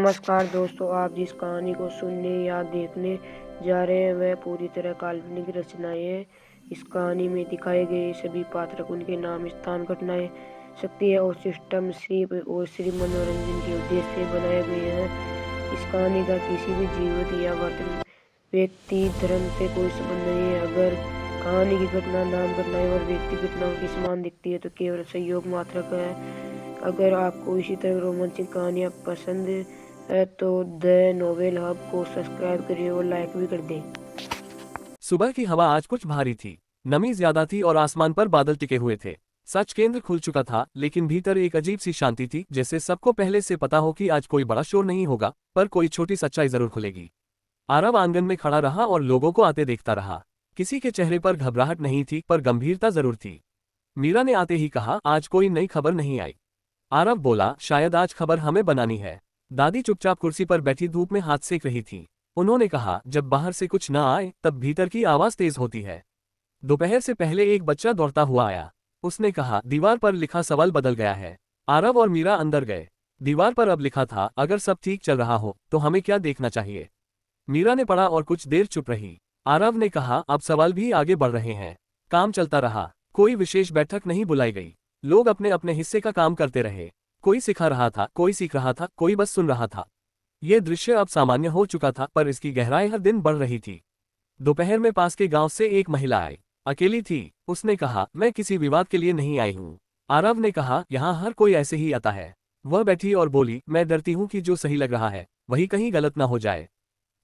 नमस्कार दोस्तों, आप जिस कहानी को सुनने या देखने जा रहे हैं वह पूरी तरह काल्पनिक रचनाएं हैं। इस कहानी में दिखाए गए सभी पात्र, उनके नाम, स्थान, घटनाएं, शक्तियां और सिस्टम सिर्फ मनोरंजन के उद्देश्य से बनाए गए हैं। इस कहानी का किसी भी जीवित या वर्तमान व्यक्ति धर्म से कोई संबंध नहीं है। अगर कहानी की घटना, नाम, घटनाएं और व्यक्ति घटनाओं की समान दिखती है तो केवल सहयोग मात्र का है। अगर आपको इसी तरह रोमांचक कहानियाँ पसंद है तो द नोवेल हब को सब्सक्राइब करिए और लाइक भी कर दें। सुबह की हवा आज कुछ भारी थी। नमी ज्यादा थी और आसमान पर बादल टिके हुए थे। सच केंद्र खुल चुका था, लेकिन भीतर एक अजीब सी शांति थी, जैसे सबको पहले से पता हो कि आज कोई बड़ा शोर नहीं होगा, पर कोई छोटी सच्चाई जरूर खुलेगी। आरव आंगन में खड़ा रहा और लोगों को आते देखता रहा। किसी के चेहरे पर घबराहट नहीं थी, पर गंभीरता जरूर थी। मीरा ने आते ही कहा, आज कोई नई खबर नहीं आई। आरव बोला, शायद आज खबर हमें बनानी है। दादी चुपचाप कुर्सी पर बैठी धूप में हाथ सेक रही थी। उन्होंने कहा, जब बाहर से कुछ न आए तब भीतर की आवाज तेज होती है। दोपहर से पहले एक बच्चा दौड़ता हुआ आया। उसने कहा, दीवार पर लिखा सवाल बदल गया है। आरव और मीरा अंदर गए। दीवार पर अब लिखा था, अगर सब ठीक चल रहा हो तो हमें क्या देखना चाहिए। मीरा ने पढ़ा और कुछ देर चुप रही। आरव ने कहा, अब सवाल भी आगे बढ़ रहे हैं। काम चलता रहा। कोई विशेष बैठक नहीं बुलाई गई। लोग अपने अपने हिस्से का काम करते रहे। कोई सिखा रहा था, कोई सीख रहा था, कोई बस सुन रहा था। यह दृश्य अब सामान्य हो चुका था, पर इसकी गहराई हर दिन बढ़ रही थी। दोपहर में पास के गांव से एक महिला आई। अकेली थी। उसने कहा, मैं किसी विवाद के लिए नहीं आई हूँ। आरव ने कहा, यहाँ हर कोई ऐसे ही आता है। वह बैठी और बोली, मैं डरती हूँ कि जो सही लग रहा है वही कहीं गलत ना हो जाए।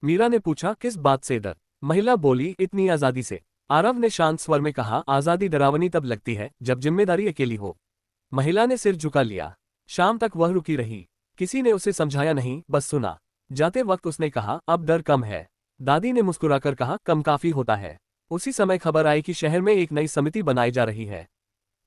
मीरा ने पूछा, किस बात से डर। महिला बोली, इतनी आजादी से। आरव ने शांत स्वर में कहा, आजादी डरावनी तब लगती है जब जिम्मेदारी अकेली हो। महिला ने सिर झुका लिया। शाम तक वह रुकी रही। किसी ने उसे समझाया नहीं, बस सुना। जाते वक्त उसने कहा, अब डर कम है। दादी ने मुस्कुराकर कहा, कम काफी होता है। उसी समय खबर आई कि शहर में एक नई समिति बनाई जा रही है।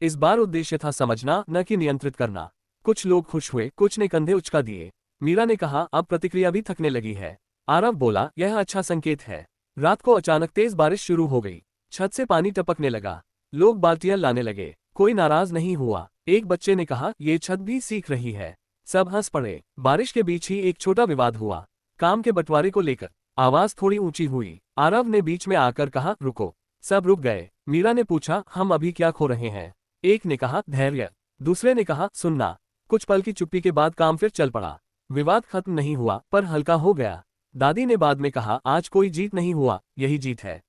इस बार उद्देश्य था समझना, न कि नियंत्रित करना। कुछ लोग खुश हुए, कुछ ने कंधे उचका दिए। मीरा ने कहा, अब प्रतिक्रिया भी थकने लगी है। आरव बोला, यह अच्छा संकेत है। रात को अचानक तेज बारिश शुरू हो गई। छत से पानी टपकने लगा। लोग बाल्टियां लाने लगे। कोई नाराज नहीं हुआ। एक बच्चे ने कहा, ये छत भी सीख रही है। सब हंस पड़े। बारिश के बीच ही एक छोटा विवाद हुआ। काम के बंटवारे को लेकर। आवाज थोड़ी ऊंची हुई। आरव ने बीच में आकर कहा, रुको। सब रुक गए। मीरा ने पूछा, हम अभी क्या खो रहे हैं। एक ने कहा, धैर्य। दूसरे ने कहा, सुनना। कुछ पल की चुप्पी के बाद काम फिर चल पड़ा। विवाद खत्म नहीं हुआ, पर हल्का हो गया। दादी ने बाद में कहा, आज कोई जीत नहीं हुआ, यही जीत है।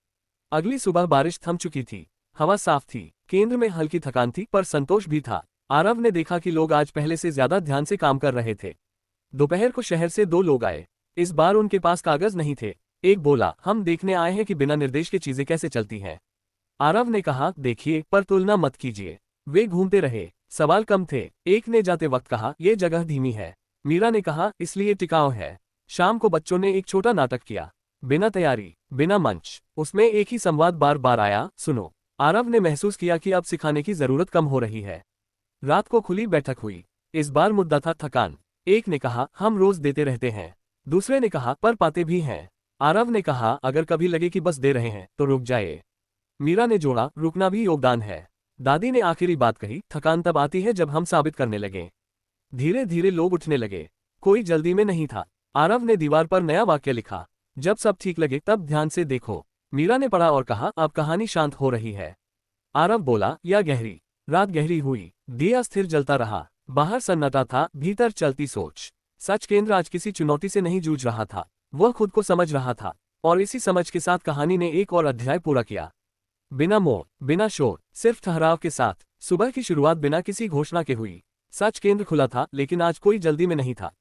अगली सुबह बारिश थम चुकी थी। हवा साफ थी। केंद्र में हल्की थकान थी, पर संतोष भी था। आरव ने देखा कि लोग आज पहले से ज्यादा ध्यान से काम कर रहे थे। दोपहर को शहर से दो लोग आए। इस बार उनके पास कागज नहीं थे। एक बोला, हम देखने आए हैं कि बिना निर्देश के चीजें कैसे चलती हैं। आरव ने कहा, देखिए, पर तुलना मत कीजिए। वे घूमते रहे। सवाल कम थे। एक ने जाते वक्त कहा, यह जगह धीमी है। मीरा ने कहा, इसलिए टिकाऊ है। शाम को बच्चों ने एक छोटा नाटक किया। बिना तैयारी, बिना मंच। उसमें एक ही संवाद बार बार आया, सुनो। आरव ने महसूस किया कि अब सिखाने की जरूरत कम हो रही है। रात को खुली बैठक हुई। इस बार मुद्दा था थकान। एक ने कहा, हम रोज देते रहते हैं। दूसरे ने कहा, पर पाते भी हैं। आरव ने कहा, अगर कभी लगे कि बस दे रहे हैं तो रुक जाए। मीरा ने जोड़ा, रुकना भी योगदान है। दादी ने आखिरी बात कही, थकान तब आती है जब हम साबित करने लगे। धीरे धीरे लोग उठने लगे। कोई जल्दी में नहीं था। आरव ने दीवार पर नया वाक्य लिखा, जब सब ठीक लगे तब ध्यान से देखो। मीरा ने पढ़ा और कहा, अब कहानी शांत हो रही है। आरव बोला, या गहरी। रात गहरी हुई। दिया स्थिर जलता रहा। बाहर सन्नाटा था, भीतर चलती सोच। सच केंद्र आज किसी चुनौती से नहीं जूझ रहा था। वह खुद को समझ रहा था। और इसी समझ के साथ कहानी ने एक और अध्याय पूरा किया। बिना मोड़, बिना शोर, सिर्फ ठहराव के साथ। सुबह की शुरुआत बिना किसी घोषणा के हुई। सच केंद्र खुला था, लेकिन आज कोई जल्दी में नहीं था।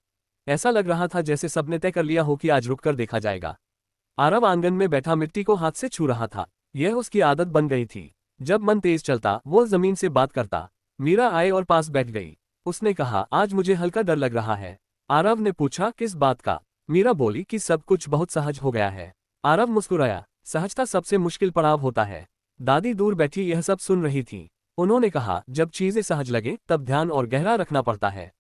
ऐसा लग रहा था जैसे सबने तय कर लिया हो कि आज रुककर देखा जाएगा। आरव आंगन में बैठा मिट्टी को हाथ से छू रहा था। यह उसकी आदत बन गई थी। जब मन तेज चलता वो जमीन से बात करता। मीरा आए और पास बैठ गई। उसने कहा, आज मुझे हल्का डर लग रहा है। आरव ने पूछा, किस बात का। मीरा बोली कि सब कुछ बहुत सहज हो गया है। आरव मुस्कुराया। सहजता सबसे मुश्किल पड़ाव होता है। दादी दूर बैठी यह सब सुन रही थी। उन्होंने कहा, जब चीजें सहज लगे तब ध्यान और गहरा रखना पड़ता है।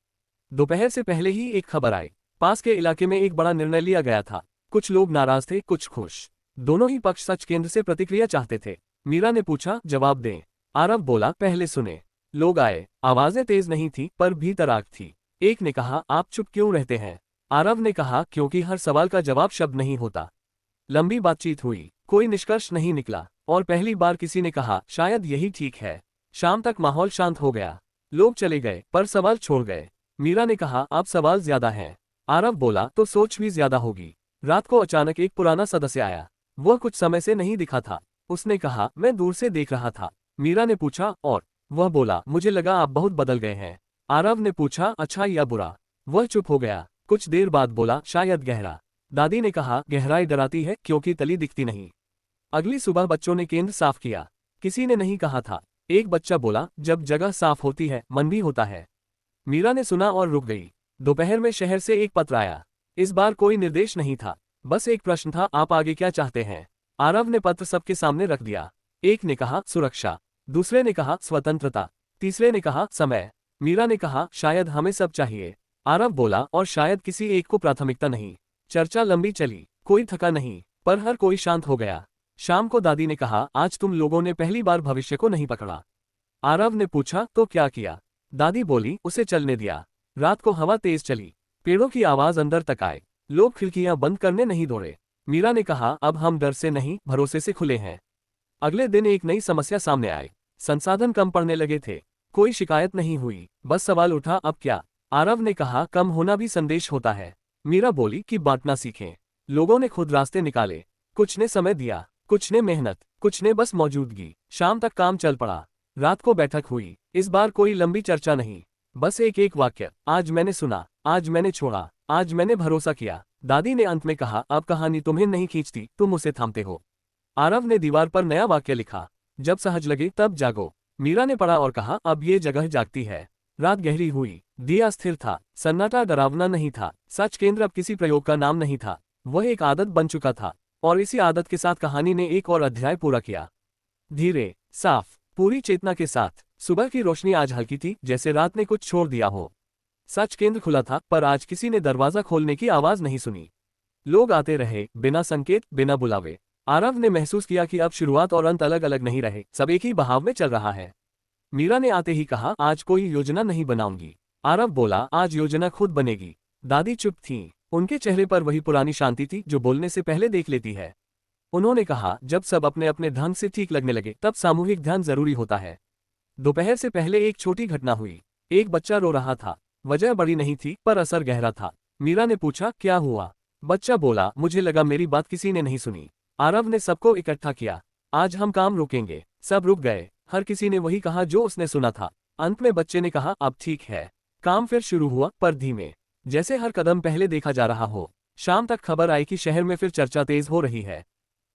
दोपहर से पहले ही एक खबर आई। पास के इलाके में एक बड़ा निर्णय लिया गया था। कुछ लोग नाराज थे, कुछ खुश। दोनों ही पक्ष सच केंद्र से प्रतिक्रिया चाहते थे। मीरा ने पूछा, जवाब दें। आरव बोला, पहले सुने। लोग आए। आवाजें तेज नहीं थी, पर भीतर आग थी। एक ने कहा, आप चुप क्यों रहते हैं। आरव ने कहा, क्योंकि हर सवाल का जवाब शब्द नहीं होता। लंबी बातचीत हुई, कोई निष्कर्ष नहीं निकला, और पहली बार किसी ने कहा, शायद यही ठीक है। शाम तक माहौल शांत हो गया। लोग चले गए, पर सवाल छोड़ गए। मीरा ने कहा, अब सवाल ज्यादा हैं। आरव बोला, तो सोच भी ज्यादा होगी। रात को अचानक एक पुराना सदस्य आया। वह कुछ समय से नहीं दिखा था। उसने कहा, मैं दूर से देख रहा था। मीरा ने पूछा, और? वह बोला, मुझे लगा आप बहुत बदल गए हैं। आरव ने पूछा, अच्छा या बुरा? वह चुप हो गया। कुछ देर बाद बोला, शायद गहरा। दादी ने कहा, गहराई डराती है क्योंकि तली दिखती नहीं। अगली सुबह बच्चों ने केंद्र साफ किया। किसी ने नहीं कहा था। एक बच्चा बोला, जब जगह साफ होती है मन भी होता है। मीरा ने सुना और रुक गई। दोपहर में शहर से एक पत्र आया। इस बार कोई निर्देश नहीं था, बस एक प्रश्न था, आप आगे क्या चाहते हैं? आरव ने पत्र सबके सामने रख दिया। एक ने कहा, सुरक्षा। दूसरे ने कहा, स्वतंत्रता। तीसरे ने कहा, समय। मीरा ने कहा, शायद हमें सब चाहिए। आरव बोला, और शायद किसी एक को प्राथमिकता नहीं। चर्चा लंबी चली, कोई थका नहीं, पर हर कोई शांत हो गया। शाम को दादी ने कहा, आज तुम लोगों ने पहली बार भविष्य को नहीं पकड़ा। आरव ने पूछा, तो क्या किया? दादी बोली, उसे चलने दिया। रात को हवा तेज चली, पेड़ों की आवाज अंदर तक आए। लोग खिड़कियां बंद करने नहीं दौड़े। मीरा ने कहा, अब हम डर से नहीं, भरोसे से खुले हैं। अगले दिन एक नई समस्या सामने आई। संसाधन कम पड़ने लगे थे। कोई शिकायत नहीं हुई, बस सवाल उठा, अब क्या? आरव ने कहा, कम होना भी संदेश होता है। मीरा बोली कि बांटना सीखें। लोगों ने खुद रास्ते निकाले। कुछ ने समय दिया, कुछ ने मेहनत, कुछ ने बस मौजूदगी। शाम तक काम चल पड़ा। रात को बैठक हुई। इस बार कोई लंबी चर्चा नहीं, बस एक एक वाक्य, आज मैंने सुना, आज मैंने छोड़ा, आज मैंने भरोसा किया। दादी ने अंत में कहा, अब कहानी तुम्हें नहीं खींचती, तुम उसे थामते हो। आरव ने दीवार पर नया वाक्य लिखा, जब सहज लगे तब जागो। मीरा ने पढ़ा और कहा, अब ये जगह जागती है। रात गहरी हुई, दिया स्थिर था, सन्नाटा डरावना नहीं था। सच केंद्र अब किसी प्रयोग का नाम नहीं था, वह एक आदत बन चुका था। और इसी आदत के साथ कहानी ने एक और अध्याय पूरा किया। धीरे, साफ, पूरी चेतना के साथ। सुबह की रोशनी आज हल्की थी, जैसे रात ने कुछ छोड़ दिया हो। सच केंद्र खुला था, पर आज किसी ने दरवाजा खोलने की आवाज नहीं सुनी। लोग आते रहे, बिना संकेत, बिना बुलावे। आरव ने महसूस किया कि अब शुरुआत और अंत अलग अलग नहीं रहे, सब एक ही बहाव में चल रहा है। मीरा ने आते ही कहा, आज कोई योजना नहीं बनाऊंगी। आरव बोला, आज योजना खुद बनेगी। दादी चुप थीं, उनके चेहरे पर वही पुरानी शांति थी जो बोलने से पहले देख लेती है। उन्होंने कहा, जब सब अपने अपने ढंग से ठीक लगने लगे तब सामूहिक ध्यान जरूरी होता है। दोपहर से पहले एक छोटी घटना हुई। एक बच्चा रो रहा था। वजह बड़ी नहीं थी, पर असर गहरा था। मीरा ने पूछा, क्या हुआ? बच्चा बोला, मुझे लगा मेरी बात किसी ने नहीं सुनी। आरव ने सबको इकट्ठा किया। आज हम काम रोकेंगे। सब रुक गए। हर किसी ने वही कहा जो उसने सुना था। अंत में बच्चे ने कहा, अब ठीक है। काम फिर शुरू हुआ, पर धीमे, जैसे हर कदम पहले देखा जा रहा हो। शाम तक खबर आई कि शहर में फिर चर्चा तेज हो रही है।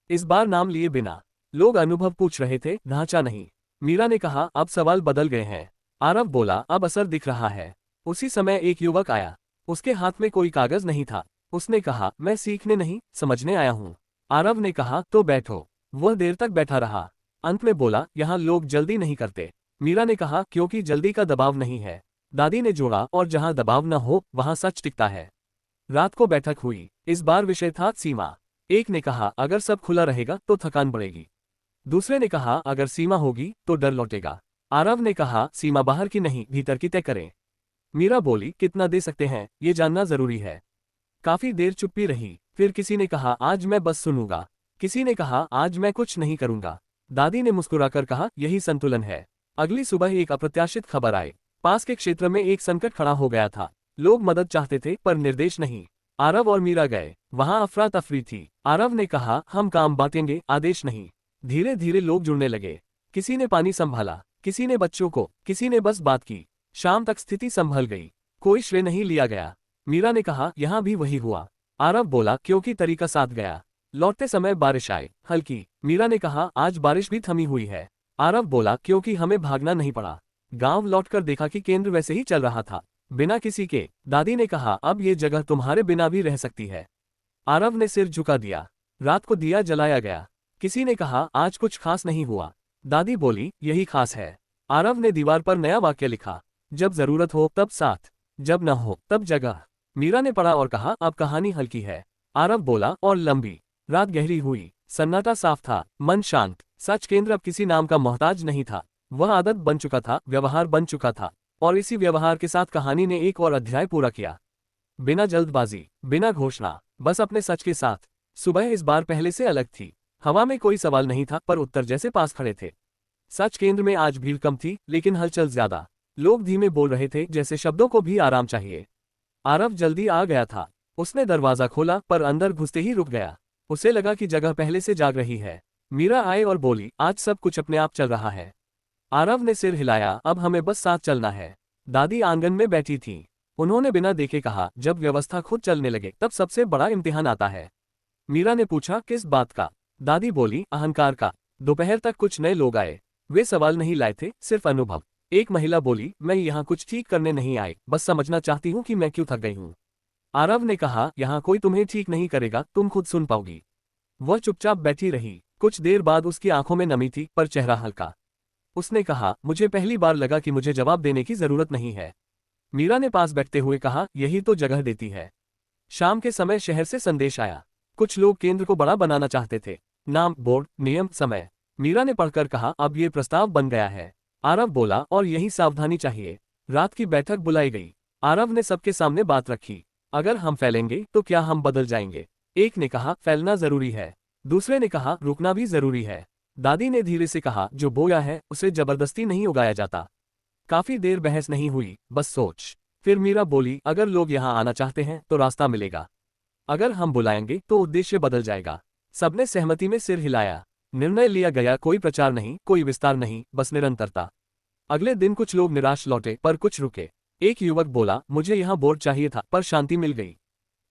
इस बार नाम लिए बिना। लोग अनुभव पूछ रहे थे, ढांचा नहीं। मीरा ने कहा, अब सवाल बदल गए हैं। आरव बोला, अब असर दिख रहा है। उसी समय एक युवक आया। उसके हाथ में कोई कागज नहीं था। उसने कहा, मैं सीखने नहीं, समझने आया हूँ। आरव ने कहा, तो बैठो। वह देर तक बैठा रहा। अंत में बोला, यहाँ लोग जल्दी नहीं करते। मीरा ने कहा, क्योंकि जल्दी का दबाव नहीं है। दादी ने जोड़ा, और जहाँ दबाव न हो वहाँ सच टिकता है। रात को बैठक हुई। इस बार विषय था सीमा। एक ने कहा, अगर सब खुला रहेगा तो थकान बढ़ेगी। दूसरे ने कहा, अगर सीमा होगी तो डर लौटेगा। आरव ने कहा, सीमा बाहर की नहीं, भीतर की तय करें। मीरा बोली, कितना दे सकते हैं ये जानना जरूरी है। काफी देर चुप्पी रही। फिर किसी ने कहा, आज मैं बस सुनूंगा। किसी ने कहा, आज मैं कुछ नहीं करूंगा। दादी ने मुस्कुराकर कहा, यही संतुलन है। अगली सुबह एक अप्रत्याशित खबर आई। पास के क्षेत्र में एक संकट खड़ा हो गया था। लोग मदद चाहते थे, पर निर्देश नहीं। आरव और मीरा गए। वहां अफरा तफरी थी। आरव ने कहा, हम काम बांटेंगे, आदेश नहीं। धीरे धीरे लोग जुड़ने लगे। किसी ने पानी संभाला, किसी ने बच्चों को, किसी ने बस बात की। शाम तक स्थिति संभल गई। कोई श्रेय नहीं लिया गया। मीरा ने कहा, यहाँ भी वही हुआ। आरव बोला, क्योंकि तरीका साथ गया। लौटते समय बारिश आई, हल्की। मीरा ने कहा, आज बारिश भी थमी हुई है। आरव बोला, क्योंकि हमें भागना नहीं पड़ा। गांव लौटकर देखा कि केंद्र वैसे ही चल रहा था, बिना किसी के। दादी ने कहा, अब ये जगह तुम्हारे बिना भी रह सकती है। आरव ने सिर झुका दिया। रात को दिया जलाया गया। किसी ने कहा, आज कुछ खास नहीं हुआ। दादी बोली, यही खास है। आरव ने दीवार पर नया वाक्य लिखा, जब जरूरत हो तब साथ, जब न हो तब जगह। मीरा ने पढ़ा और कहा, अब कहानी हल्की है। आरव बोला, और लंबी। रात गहरी हुई। सन्नाटा साफ था, मन शांत। सच केंद्र अब किसी नाम का मोहताज नहीं था। वह आदत बन चुका था, व्यवहार बन चुका था। और इसी व्यवहार के साथ कहानी ने एक और अध्याय पूरा किया। बिना जल्दबाजी, बिना घोषणा, बस अपने सच के साथ। सुबह इस बार पहले से अलग थी। हवा में कोई सवाल नहीं था, पर उत्तर जैसे पास खड़े थे। सच केंद्र में आज भीड़ कम थी, लेकिन हलचल ज्यादा। लोग धीमे बोल रहे थे, जैसे शब्दों को भी आराम चाहिए। आरव जल्दी आ गया था। उसने दरवाजा खोला, पर अंदर घुसते ही रुक गया। उसे लगा कि जगह पहले से जाग रही है। मीरा आई और बोली, आज सब कुछ अपने आप चल रहा है। आरव ने सिर हिलाया, अब हमें बस साथ चलना है। दादी आंगन में बैठी थी। उन्होंने बिना देखे कहा, जब व्यवस्था खुद चलने लगे तब सबसे बड़ा इम्तिहान आता है। मीरा ने पूछा, किस बात का? दादी बोली, अहंकार का। दोपहर तक कुछ नए लोग आए। वे सवाल नहीं लाए थे, सिर्फ अनुभव। एक महिला बोली, मैं यहाँ कुछ ठीक करने नहीं आई, बस समझना चाहती हूँ कि मैं क्यों थक गई हूँ। आरव ने कहा, यहाँ कोई तुम्हें ठीक नहीं करेगा, तुम खुद सुन पाओगी। वह चुपचाप बैठी रही। कुछ देर बाद उसकी आंखों में नमी थी, पर चेहरा हल्का। उसने कहा, मुझे पहली बार लगा कि मुझे जवाब देने की जरूरत नहीं है। मीरा ने पास बैठते हुए कहा, यही तो जगह देती है। शाम के समय शहर से संदेश आया। कुछ लोग केंद्र को बड़ा बनाना चाहते थे। नाम, बोर्ड, नियम, समय। मीरा ने पढ़कर कहा, अब ये प्रस्ताव बन गया है। आरव बोला, और यही सावधानी चाहिए। रात की बैठक बुलाई गई। आरव ने सबके सामने बात रखी। अगर हम फैलेंगे तो क्या हम बदल जाएंगे? एक ने कहा, फैलना जरूरी है। दूसरे ने कहा, रुकना भी जरूरी है। दादी ने धीरे से कहा, जो बोया है उसे जबरदस्ती नहीं उगाया जाता। काफी देर बहस नहीं हुई, बस सोच। फिर मीरा बोली, अगर लोग यहाँ आना चाहते हैं तो रास्ता मिलेगा। अगर हम बुलाएंगे तो उद्देश्य बदल जाएगा। सबने सहमति में सिर हिलाया। निर्णय लिया गया, कोई प्रचार नहीं, कोई विस्तार नहीं, बस निरंतरता। अगले दिन कुछ लोग निराश लौटे, पर कुछ रुके। एक युवक बोला, मुझे यहाँ बोर्ड चाहिए था, पर शांति मिल गई।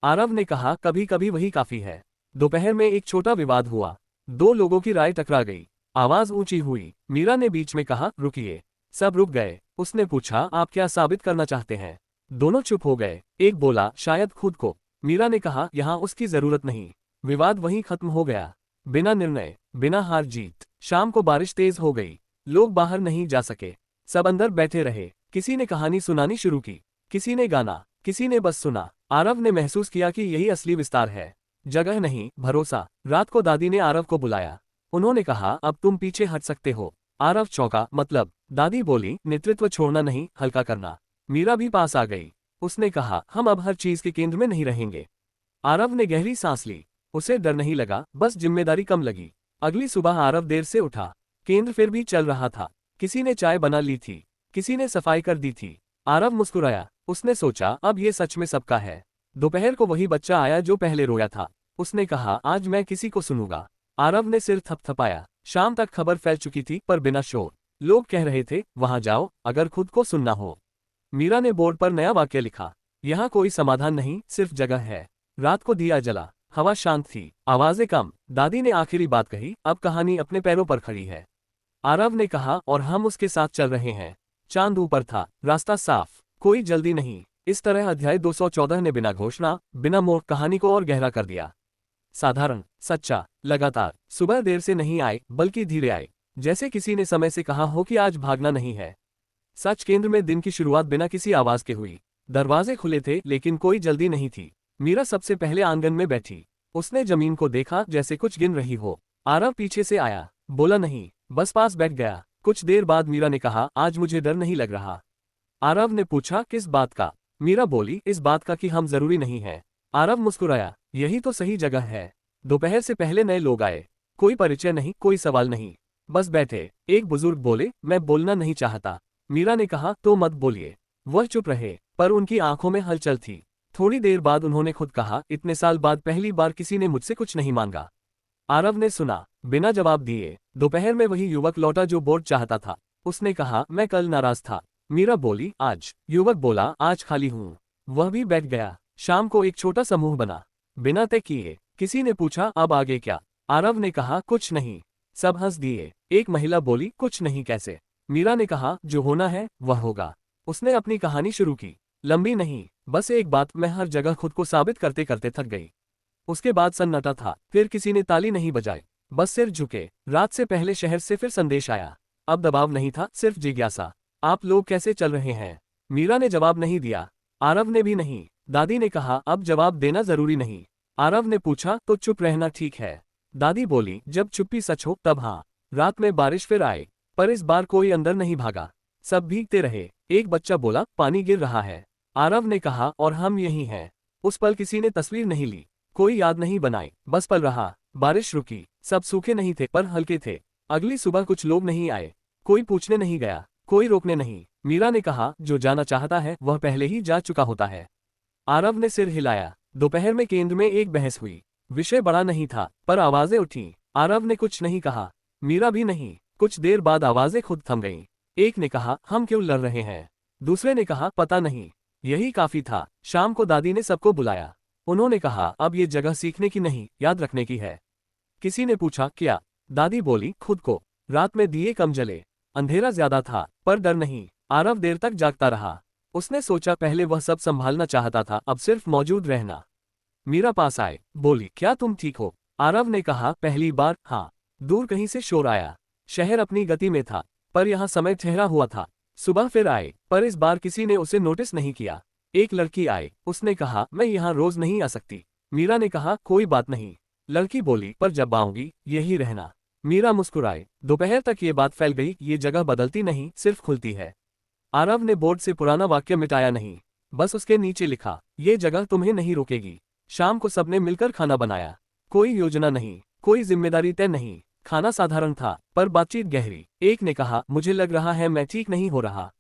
आरव ने कहा, कभी कभी वही काफी है। दोपहर में एक छोटा विवाद हुआ। दो लोगों की राय टकरा गई। आवाज ऊंची हुई। मीरा ने बीच में कहा, रुकिए। सब रुक गए। उसने पूछा, आप क्या साबित करना चाहते हैं? दोनों चुप हो गए। एक बोला, शायद खुद को। मीरा ने कहा, यहाँ उसकी जरूरत नहीं। विवाद वहीं खत्म हो गया। बिना निर्णय, बिना हार जीत। शाम को बारिश तेज हो गई। लोग बाहर नहीं जा सके। सब अंदर बैठे रहे। किसी ने कहानी सुनानी शुरू की, किसी ने गाना, किसी ने बस सुना। आरव ने महसूस किया कि यही असली विस्तार है। जगह नहीं, भरोसा। रात को दादी ने आरव को बुलाया। उन्होंने कहा, अब तुम पीछे हट सकते हो। आरव चौंका, मतलब? दादी बोली, नेतृत्व छोड़ना नहीं, हल्का करना। मीरा भी पास आ गई। उसने कहा, हम अब हर चीज के केंद्र में नहीं रहेंगे। आरव ने गहरी सांस ली। उसे डर नहीं लगा, बस जिम्मेदारी कम लगी। अगली सुबह आरव देर से उठा। केंद्र फिर भी चल रहा था। किसी ने चाय बना ली थी, किसी ने सफाई कर दी थी। आरव मुस्कुराया। उसने सोचा, अब ये सच में सबका है। दोपहर को वही बच्चा आया जो पहले रोया था। उसने कहा, आज मैं किसी को सुनूंगा। आरव ने सिर थपथपाया। शाम तक खबर फैल चुकी थी, पर बिना शोर। लोग कह रहे थे, वहां जाओ अगर खुद को सुनना हो। मीरा ने बोर्ड पर नया वाक्य लिखा, यहाँ कोई समाधान नहीं, सिर्फ जगह है। रात को दिया जला। हवा शांत थी, आवाजें कम। दादी ने आखिरी बात कही, अब कहानी अपने पैरों पर खड़ी है। आरव ने कहा, और हम उसके साथ चल रहे हैं। चांद ऊपर था, रास्ता साफ, कोई जल्दी नहीं। इस तरह अध्याय 214 ने बिना घोषणा, बिना मोड़ कहानी को और गहरा कर दिया। साधारण, सच्चा, लगातार। सुबह देर से नहीं आए, बल्कि धीरे आए। जैसे किसी ने समय से कहा हो कि आज भागना नहीं है। सच केंद्र में दिन की शुरुआत बिना किसी आवाज के हुई। दरवाजे खुले थे, लेकिन कोई जल्दी नहीं थी। मीरा सबसे पहले आंगन में बैठी। उसने जमीन को देखा, जैसे कुछ गिन रही हो। आरव पीछे से आया, बोला नहीं, बस पास बैठ गया। कुछ देर बाद मीरा ने कहा, आज मुझे डर नहीं लग रहा। आरव ने पूछा, किस बात का? मीरा बोली, इस बात का कि हम जरूरी नहीं है। आरव मुस्कुराया, यही तो सही जगह है। दोपहर से पहले नए लोग आए। कोई परिचय नहीं, कोई सवाल नहीं, बस बैठे। एक बुजुर्ग बोले, मैं बोलना नहीं चाहता। मीरा ने कहा, तो मत बोलिए। वह चुप रहे, पर उनकी आंखों में हलचल थी। थोड़ी देर बाद उन्होंने खुद कहा, इतने साल बाद पहली बार किसी ने मुझसे कुछ नहीं मांगा। आरव ने सुना, बिना जवाब दिए। दोपहर में वही युवक लौटा जो बोर्ड चाहता था। उसने कहा, मैं कल नाराज था। मीरा बोली, आज? युवक बोला, आज खाली हूँ। वह भी बैठ गया। शाम को एक छोटा समूह बना, बिना तय किए। किसी ने पूछा, अब आगे क्या? आरव ने कहा, कुछ नहीं। सब हंस दिए। एक महिला बोली, कुछ नहीं कैसे? मीरा ने कहा, जो होना है वह होगा। उसने अपनी कहानी शुरू की। लंबी नहीं, बस एक बात, मैं हर जगह खुद को साबित करते करते थक गई। उसके बाद सन्नाटा था। फिर किसी ने ताली नहीं बजाई, बस सिर झुके। रात से पहले शहर से फिर संदेश आया। अब दबाव नहीं था, सिर्फ जिज्ञासा। आप लोग कैसे चल रहे हैं? मीरा ने जवाब नहीं दिया। आरव ने भी नहीं। दादी ने कहा, अब जवाब देना जरूरी नहीं। आरव ने पूछा, तो चुप रहना ठीक है? दादी बोली, जब चुप्पी सच हो तब हाँ। रात में बारिश फिर आए, पर इस बार कोई अंदर नहीं भागा। सब भीगते रहे। एक बच्चा बोला, पानी गिर रहा है। आरव ने कहा, और हम यही हैं। उस पल किसी ने तस्वीर नहीं ली, कोई याद नहीं बनाई, बस पल रहा। बारिश रुकी, सब सूखे नहीं थे पर हल्के थे। अगली सुबह कुछ लोग नहीं आए, कोई पूछने नहीं गया, कोई रोकने नहीं। मीरा ने कहा, जो जाना चाहता है वह पहले ही जा चुका होता है। आरव ने सिर हिलाया। दोपहर में केंद्र में एक बहस हुई। विषय बड़ा नहीं था, पर आवाजें उठी। आरव ने कुछ नहीं कहा, मीरा भी नहीं। कुछ देर बाद आवाजें खुद थम गईं। एक ने कहा, हम क्यों लड़ रहे हैं? दूसरे ने कहा, पता नहीं। यही काफी था। शाम को दादी ने सबको बुलाया। उन्होंने कहा, अब ये जगह सीखने की नहीं, याद रखने की है। किसी ने पूछा, क्या? दादी बोली, खुद को। रात में दिए कम जले, अंधेरा ज्यादा था, पर डर नहीं। आरव देर तक जागता रहा। उसने सोचा, पहले वह सब संभालना चाहता था, अब सिर्फ मौजूद रहना। मीरा पास आए, बोली, क्या तुम ठीक हो? आरव ने कहा, पहली बार हाँ। दूर कहीं से शोर आया। शहर अपनी गति में था, पर यहाँ समय ठहरा हुआ था। सुबह फिर आए, पर इस बार किसी ने उसे नोटिस नहीं किया। एक लड़की आई, उसने कहा, मैं यहाँ रोज नहीं आ सकती। मीरा ने कहा, कोई बात नहीं। लड़की बोली, पर जब आऊंगी यही रहना। मीरा मुस्कुराए। दोपहर तक ये बात फैल गई, ये जगह बदलती नहीं, सिर्फ खुलती है। आरव ने बोर्ड से पुराना वाक्य मिटाया नहीं, बस उसके नीचे लिखा, ये जगह तुम्हें नहीं रोकेगी। शाम को सबने मिलकर खाना बनाया। कोई योजना नहीं, कोई जिम्मेदारी तय नहीं। खाना साधारण था, पर बातचीत गहरी। एक ने कहा, मुझे लग रहा है मैं ठीक नहीं हो रहा।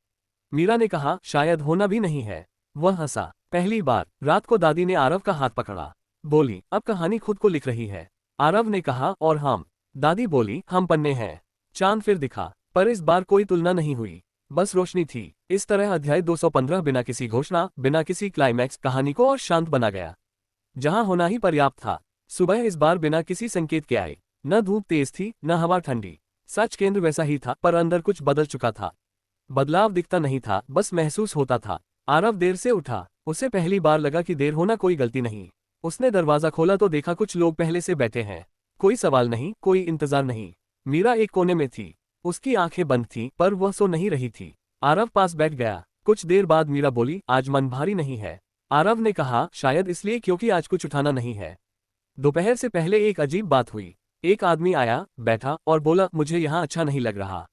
मीरा ने कहा, शायद होना भी नहीं है। वह हंसा। पहली बार। रात को दादी ने आरव का हाथ पकड़ा, बोली, अब कहानी खुद को लिख रही है। आरव ने कहा, और हम? दादी बोली, हम पन्ने हैं। चांद फिर दिखा, पर इस बार कोई तुलना नहीं हुई, बस रोशनी थी। इस तरह अध्याय 215 बिना किसी घोषणा, बिना किसी क्लाइमैक्स, कहानी को और शांत बना गया, जहां होना ही पर्याप्त था। सुबह इस बार बिना किसी संकेत के आई। न धूप तेज थी, न हवा ठंडी। सच केंद्र वैसा ही था, पर अंदर कुछ बदल चुका था। बदलाव दिखता नहीं था, बस महसूस होता था। आरव देर से उठा। उसे पहली बार लगा कि देर होना कोई गलती नहीं। उसने दरवाजा खोला तो देखा कुछ लोग पहले से बैठे हैं। कोई सवाल नहीं, कोई इंतजार नहीं। मीरा एक कोने में थी। उसकी आंखें बंद थीं, पर वह सो नहीं रही थी। आरव पास बैठ गया। कुछ देर बाद मीरा बोली, आज मन भारी नहीं है। आरव ने कहा, शायद इसलिए क्योंकि आज कुछ उठाना नहीं है। दोपहर से पहले एक अजीब बात हुई। एक आदमी आया, बैठा और बोला, मुझे यहाँ अच्छा नहीं लग रहा।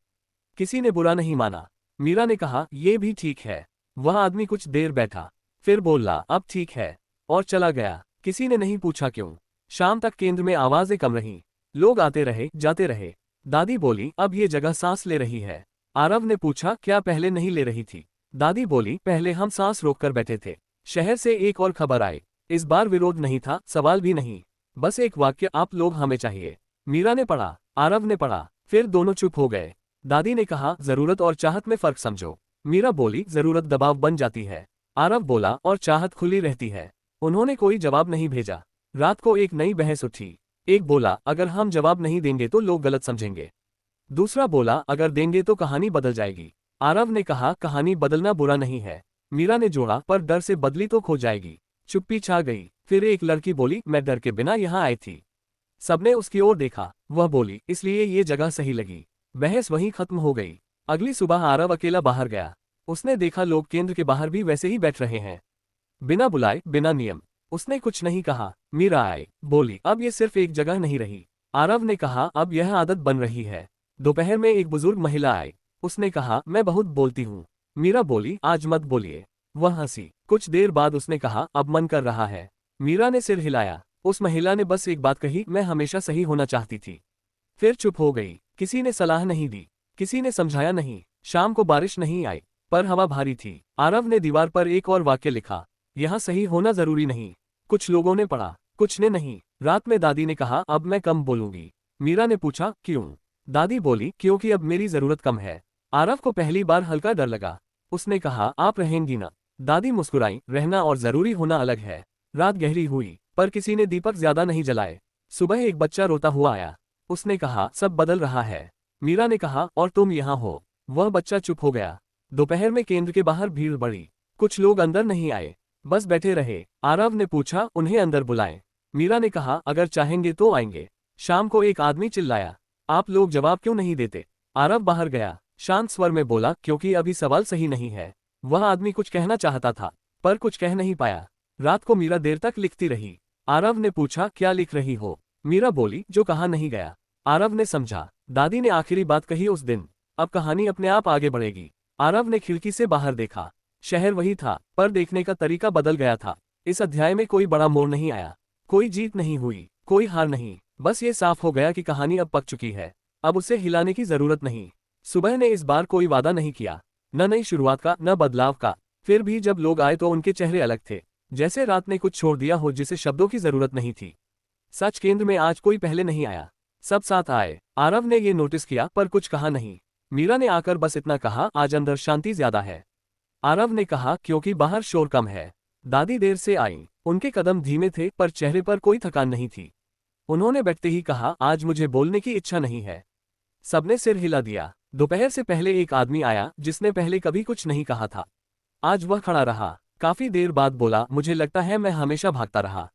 किसी ने बुरा नहीं माना। मीरा ने कहा, यह भी ठीक है। वह आदमी कुछ देर बैठा, फिर बोला, अब ठीक है, और चला गया। किसी ने नहीं पूछा क्यों। शाम तक केंद्र में आवाजें कम रहीं। लोग आते रहे, जाते रहे। दादी बोली, अब ये जगह सांस ले रही है। आरव ने पूछा, क्या पहले नहीं ले रही थी? दादी बोली, पहले हम सांस रोककर बैठे थे। शहर से एक और खबर आई। इस बार विरोध नहीं था, सवाल भी नहीं, बस एक वाक्य, आप लोग हमें चाहिए। मीरा ने पढ़ा, आरव ने पढ़ा, फिर दोनों चुप हो गए। दादी ने कहा, जरूरत और चाहत में फर्क समझो। मीरा बोली, जरूरत दबाव बन जाती है। आरव बोला, और चाहत खुली रहती है। उन्होंने कोई जवाब नहीं भेजा। रात को एक नई बहस उठी। एक बोला, अगर हम जवाब नहीं देंगे तो लोग गलत समझेंगे। दूसरा बोला, अगर देंगे तो कहानी बदल जाएगी। आरव ने कहा, कहानी बदलना बुरा नहीं है। मीरा ने जोड़ा, पर डर से बदली तो खो जाएगी। चुप्पी छा गई। फिर एक लड़की बोली, मैं डर के बिना यहाँ आई थी। सबने उसकी ओर देखा। वह बोली, इसलिए ये जगह सही लगी। बहस वहीं खत्म हो गई। अगली सुबह आरव अकेला बाहर गया। उसने देखा लोग केंद्र के बाहर भी वैसे ही बैठ रहे हैं, बिना बुलाए, बिना नियम। उसने कुछ नहीं कहा। मीरा आई, बोली, अब ये सिर्फ एक जगह नहीं रही। आरव ने कहा, अब यह आदत बन रही है। दोपहर में एक बुजुर्ग महिला आई। उसने कहा, मैं बहुत बोलती हूँ। मीरा बोली, आज मत बोलिए। वह हंसी। कुछ देर बाद उसने कहा, अब मन कर रहा है। मीरा ने सिर हिलाया। उस महिला ने बस एक बात कही, मैं हमेशा सही होना चाहती थी। फिर चुप हो गई। किसी ने सलाह नहीं दी, किसी ने समझाया नहीं। शाम को बारिश नहीं आई, पर हवा भारी थी। आरव ने दीवार पर एक और वाक्य लिखा, यहाँ सही होना जरूरी नहीं। कुछ लोगों ने पढ़ा, कुछ ने नहीं। रात में दादी ने कहा, अब मैं कम बोलूंगी। मीरा ने पूछा, क्यों? दादी बोली, क्योंकि अब मेरी जरूरत कम है। आरव को पहली बार हल्का डर लगा। उसने कहा, आप रहेंगी ना? दादी मुस्कुराई, रहना और जरूरी होना अलग है। रात गहरी हुई, पर किसी ने दीपक ज्यादा नहीं जलाए। सुबह एक बच्चा रोता हुआ आया। उसने कहा, सब बदल रहा है। मीरा ने कहा, और तुम यहाँ हो। वह बच्चा चुप हो गया। दोपहर में केंद्र के बाहर भीड़ बढ़ी। कुछ लोग अंदर नहीं आए, बस बैठे रहे। आरव ने पूछा, उन्हें अंदर बुलाएं? मीरा ने कहा, अगर चाहेंगे तो आएंगे। शाम को एक आदमी चिल्लाया, आप लोग जवाब क्यों नहीं देते? आरव बाहर गया। शांत स्वर में बोला, क्योंकि अभी सवाल सही नहीं है। वह आदमी कुछ कहना चाहता था, पर कुछ कह नहीं पाया। रात को मीरा देर तक लिखती रही। आरव ने पूछा, क्या लिख रही हो? मीरा बोली, जो कहा नहीं गया। आरव ने समझा, दादी ने आखिरी बात कही उस दिन। अब कहानी अपने आप आगे बढ़ेगी। आरव ने खिड़की से बाहर देखा। शहर वही था, पर देखने का तरीका बदल गया था। इस अध्याय में कोई बड़ा मोड़ नहीं आया, कोई जीत नहीं हुई, कोई हार नहीं, बस ये साफ हो गया कि कहानी अब पक चुकी है, अब उसे हिलाने की जरूरत नहीं। सुबह ने इस बार कोई वादा नहीं किया, न नई शुरुआत का न बदलाव का। फिर भी जब लोग आए तो उनके चेहरे अलग थे, जैसे रात ने कुछ छोड़ दिया हो जिसे शब्दों की जरूरत नहीं थी। सच केंद्र में आज कोई पहले नहीं आया, सब साथ आए। आरव ने ये नोटिस किया पर कुछ कहा नहीं। मीरा ने आकर बस इतना कहा, आज अंदर शांति ज्यादा है। आरव ने कहा, क्योंकि बाहर शोर कम है। दादी देर से आई, उनके कदम धीमे थे पर चेहरे पर कोई थकान नहीं थी। उन्होंने बैठते ही कहा, आज मुझे बोलने की इच्छा नहीं है। सबने सिर हिला दिया। दोपहर से पहले एक आदमी आया जिसने पहले कभी कुछ नहीं कहा था। आज वह खड़ा रहा, काफी देर बाद बोला, मुझे लगता है मैं हमेशा भागता रहा।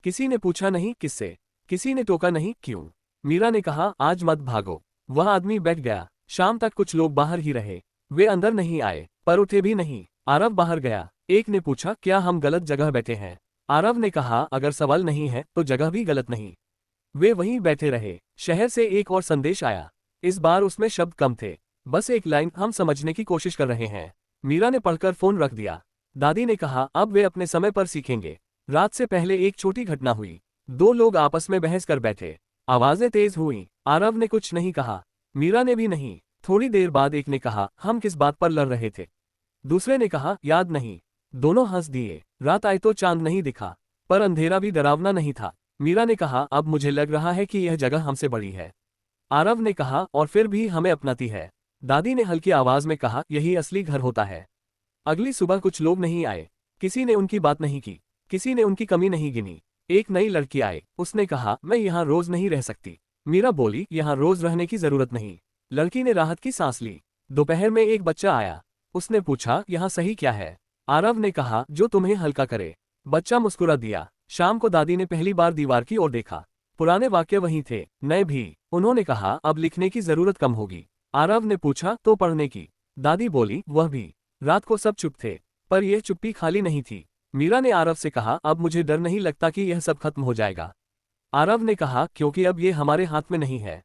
किसी ने पूछा नहीं किससे, किसी ने टोका नहीं क्यों। मीरा ने कहा, आज मत भागो। वह आदमी बैठ गया। शाम तक कुछ लोग बाहर ही रहे, वे अंदर नहीं आए पर उठे भी नहीं। आरव बाहर गया। एक ने पूछा, क्या हम गलत जगह बैठे हैं? आरव ने कहा, अगर सवाल नहीं है तो जगह भी गलत नहीं। वे वहीं बैठे रहे। शहर से एक और संदेश आया। इस बार उसमें शब्द कम थे, बस एक लाइन, हम समझने की कोशिश कर रहे हैं। मीरा ने पढ़कर फोन रख दिया। दादी ने कहा, अब वे अपने समय पर सीखेंगे। रात से पहले एक छोटी घटना हुई। दो लोग आपस में बहस कर बैठे, आवाजें तेज हुई। आरव ने कुछ नहीं कहा, मीरा ने भी नहीं। थोड़ी देर बाद एक ने कहा, हम किस बात पर लड़ रहे थे? दूसरे ने कहा, याद नहीं। दोनों हंस दिए। रात आई तो चांद नहीं दिखा, पर अंधेरा भी डरावना नहीं था। मीरा ने कहा, अब मुझे लग रहा है कि यह जगह हमसे बड़ी है। आरव ने कहा, और फिर भी हमें अपनाती है। दादी ने हल्की आवाज में कहा, यही असली घर होता है। अगली सुबह कुछ लोग नहीं आए। किसी ने उनकी बात नहीं की, किसी ने उनकी कमी नहीं गिनी। एक नई लड़की आई, उसने कहा, मैं यहाँ रोज नहीं रह सकती। मीरा बोली, यहाँ रोज रहने की जरूरत नहीं। लड़की ने राहत की सांस ली। दोपहर में एक बच्चा आया, उसने पूछा, यहाँ सही क्या है? आरव ने कहा, जो तुम्हें हल्का करे। बच्चा मुस्कुरा दिया। शाम को दादी ने पहली बार दीवार की ओर देखा। पुराने वाक्य वहीं थे, नए भी। उन्होंने कहा, अब लिखने की जरूरत कम होगी। आरव ने पूछा, तो पढ़ने की? दादी बोली, वह भी। रात को सब चुप थे, पर यह चुप्पी खाली नहीं थी। मीरा ने आरव से कहा, अब मुझे डर नहीं लगता कि यह सब खत्म हो जाएगा। आरव ने कहा, क्योंकि अब ये हमारे हाथ में नहीं है।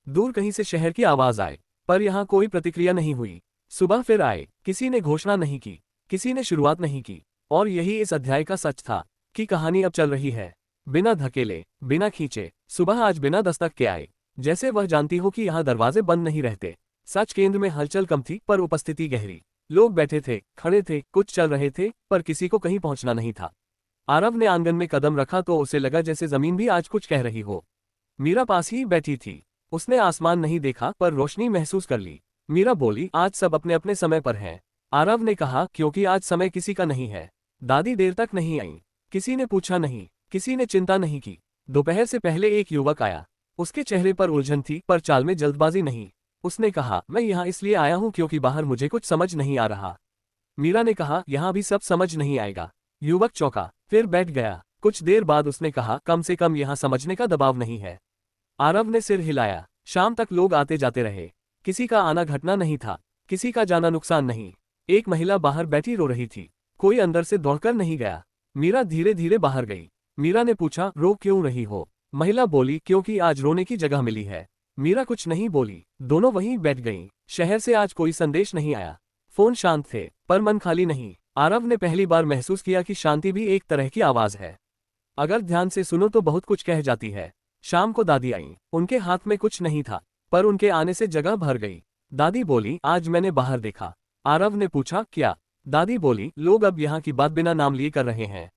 दूर कहीं से शहर की आवाज आए, पर यहाँ कोई प्रतिक्रिया नहीं हुई। सुबह फिर आए, किसी ने घोषणा नहीं की, किसी ने शुरुआत नहीं की। और यही इस अध्याय का सच था, कि कहानी अब चल रही है, बिना धकेले, बिना खींचे। सुबह आज बिना दस्तक के आए, जैसे वह जानती हो कि यहाँ दरवाजे बंद नहीं रहते। सच केंद्र में हलचल कम थी पर उपस्थिति गहरी। लोग बैठे थे, खड़े थे, कुछ चल रहे थे, पर किसी को कहीं पहुंचना नहीं था। आरव ने आंगन में कदम रखा तो उसे लगा जैसे जमीन भी आज कुछ कह रही हो। मीरा पास ही बैठी थी। उसने आसमान नहीं देखा पर रोशनी महसूस कर ली। मीरा बोली, आज सब अपने अपने समय पर हैं। आरव ने कहा, क्योंकि आज समय किसी का नहीं है। दादी देर तक नहीं आई। किसी ने पूछा नहीं, किसी ने चिंता नहीं की। दोपहर से पहले एक युवक आया। उसके चेहरे पर उलझन थी पर चाल में जल्दबाजी नहीं। उसने कहा, मैं यहाँ इसलिए आया हूँ क्योंकि बाहर मुझे कुछ समझ नहीं आ रहा। मीरा ने कहा, यहाँ भी सब समझ नहीं आएगा। युवक चौंका, फिर बैठ गया। कुछ देर बाद उसने कहा, कम से कम यहाँ समझने का दबाव नहीं है। आरव ने सिर हिलाया। शाम तक लोग आते जाते रहे। किसी का आना घटना नहीं था, किसी का जाना नुकसान नहीं। एक महिला बाहर बैठी रो रही थी, कोई अंदर से दौड़कर नहीं गया। मीरा धीरे धीरे बाहर गई। मीरा ने पूछा, रो क्यों रही हो? महिला बोली, क्योंकि आज रोने की जगह मिली है। मीरा कुछ नहीं बोली, दोनों वहीं बैठ गईं। शहर से आज कोई संदेश नहीं आया। फोन शांत थे, पर मन खाली नहीं। आरव ने पहली बार महसूस किया कि शांति भी एक तरह की आवाज है। अगर ध्यान से सुनो तो बहुत कुछ कह जाती है। शाम को दादी आई। उनके हाथ में कुछ नहीं था, पर उनके आने से जगह भर गई। दादी बोली, आज मैंने बाहर देखा। आरव ने पूछा, क्या? दादी बोली, लोग अब यहाँ की बात बिना नाम लिए कर रहे हैं।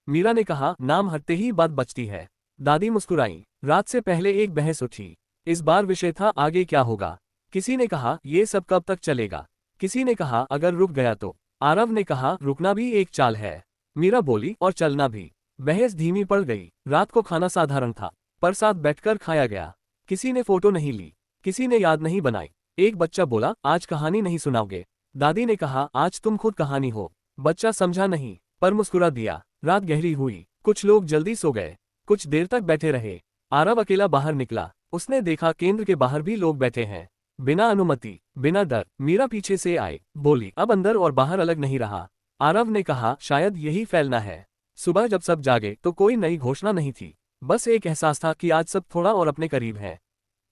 मीरा ने कहा, नाम हटते ही बात बचती है। दादी मुस्कुराई। रात से पहले एक बहस उठी। इस बार विषय था, आगे क्या होगा। किसी ने कहा, ये सब कब तक चलेगा? किसी ने कहा, अगर रुक गया तो? आरव ने कहा, रुकना भी एक चाल है। मीरा बोली, और चलना भी। बहस धीमी पड़ गई। रात को खाना साधारण था, पर साथ बैठकर खाया गया। किसी ने फोटो नहीं ली, किसी ने याद नहीं बनाई। एक बच्चा बोला, आज कहानी नहीं सुनाओगे? दादी ने कहा, आज तुम खुद कहानी हो। बच्चा समझा नहीं, पर मुस्कुरा दिया। रात गहरी हुई। कुछ लोग जल्दी सो गए, कुछ देर तक बैठे रहे। आरव अकेला बाहर निकला। उसने देखा केंद्र के बाहर भी लोग बैठे हैं, बिना अनुमति, बिना डर। मीरा पीछे से आई, बोली, अब अंदर और बाहर अलग नहीं रहा। आरव ने कहा, शायद यही फैलना है। सुबह जब सब जागे तो कोई नई घोषणा नहीं थी, बस एक एहसास था कि आज सब थोड़ा और अपने करीब है।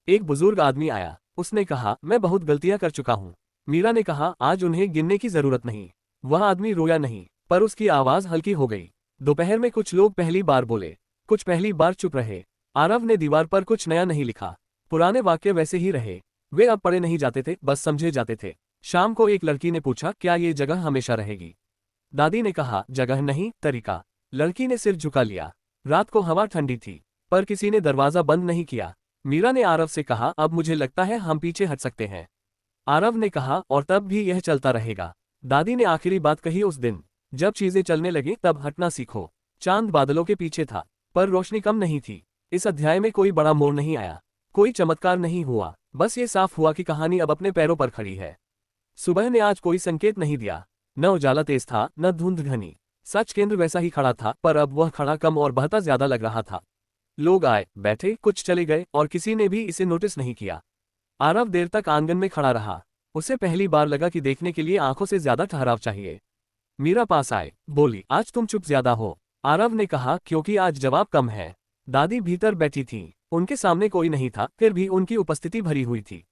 एक बुजुर्ग आदमी आया। उसने कहा, मैं बहुत गलतियां कर चुका हूँ। मीरा ने कहा, आज उन्हें गिनने की जरूरत नहीं। वह आदमी रोया नहीं, पर उसकी आवाज हल्की हो गई। दोपहर में कुछ लोग पहली बार बोले, कुछ पहली बार चुप रहे। आरव ने दीवार पर कुछ नया नहीं लिखा, पुराने वाक्य वैसे ही रहे। वे अब पढ़े नहीं जाते थे, बस समझे जाते थे। शाम को एक लड़की ने पूछा, क्या ये जगह हमेशा रहेगी? दादी ने कहा, जगह नहीं, तरीका। लड़की ने सिर झुका लिया। रात को हवा ठंडी थी, पर किसी ने दरवाजा बंद नहीं किया। मीरा ने आरव से कहा, अब मुझे लगता है हम पीछे हट सकते हैं। आरव ने कहा, और तब भी यह चलता रहेगा। दादी ने आखिरी बात कही उस दिन। जब चीजें चलने लगी तब हटना सीखो। चांद बादलों के पीछे था, पर रोशनी कम नहीं थी। इस अध्याय में कोई बड़ा मोड़ नहीं आया, कोई चमत्कार नहीं हुआ, बस ये साफ हुआ कि कहानी अब अपने पैरों पर खड़ी है। सुबह ने आज कोई संकेत नहीं दिया, न उजाला तेज था, न धुंध घनी। सच केंद्र वैसा ही खड़ा था, पर अब वह खड़ा कम और बहता ज्यादा लग रहा था। लोग आए, बैठे, कुछ चले गए, और किसी ने भी इसे नोटिस नहीं किया। आरव देर तक आंगन में खड़ा रहा। उसे पहली बार लगा कि देखने के लिए आंखों से ज्यादा ठहराव चाहिए। मीरा पास आए, बोली, आज तुम चुप ज्यादा हो। आरव ने कहा, क्योंकि आज जवाब कम है। दादी भीतर बैठी थीं, उनके सामने कोई नहीं था, फिर भी उनकी उपस्थिति भरी हुई थी।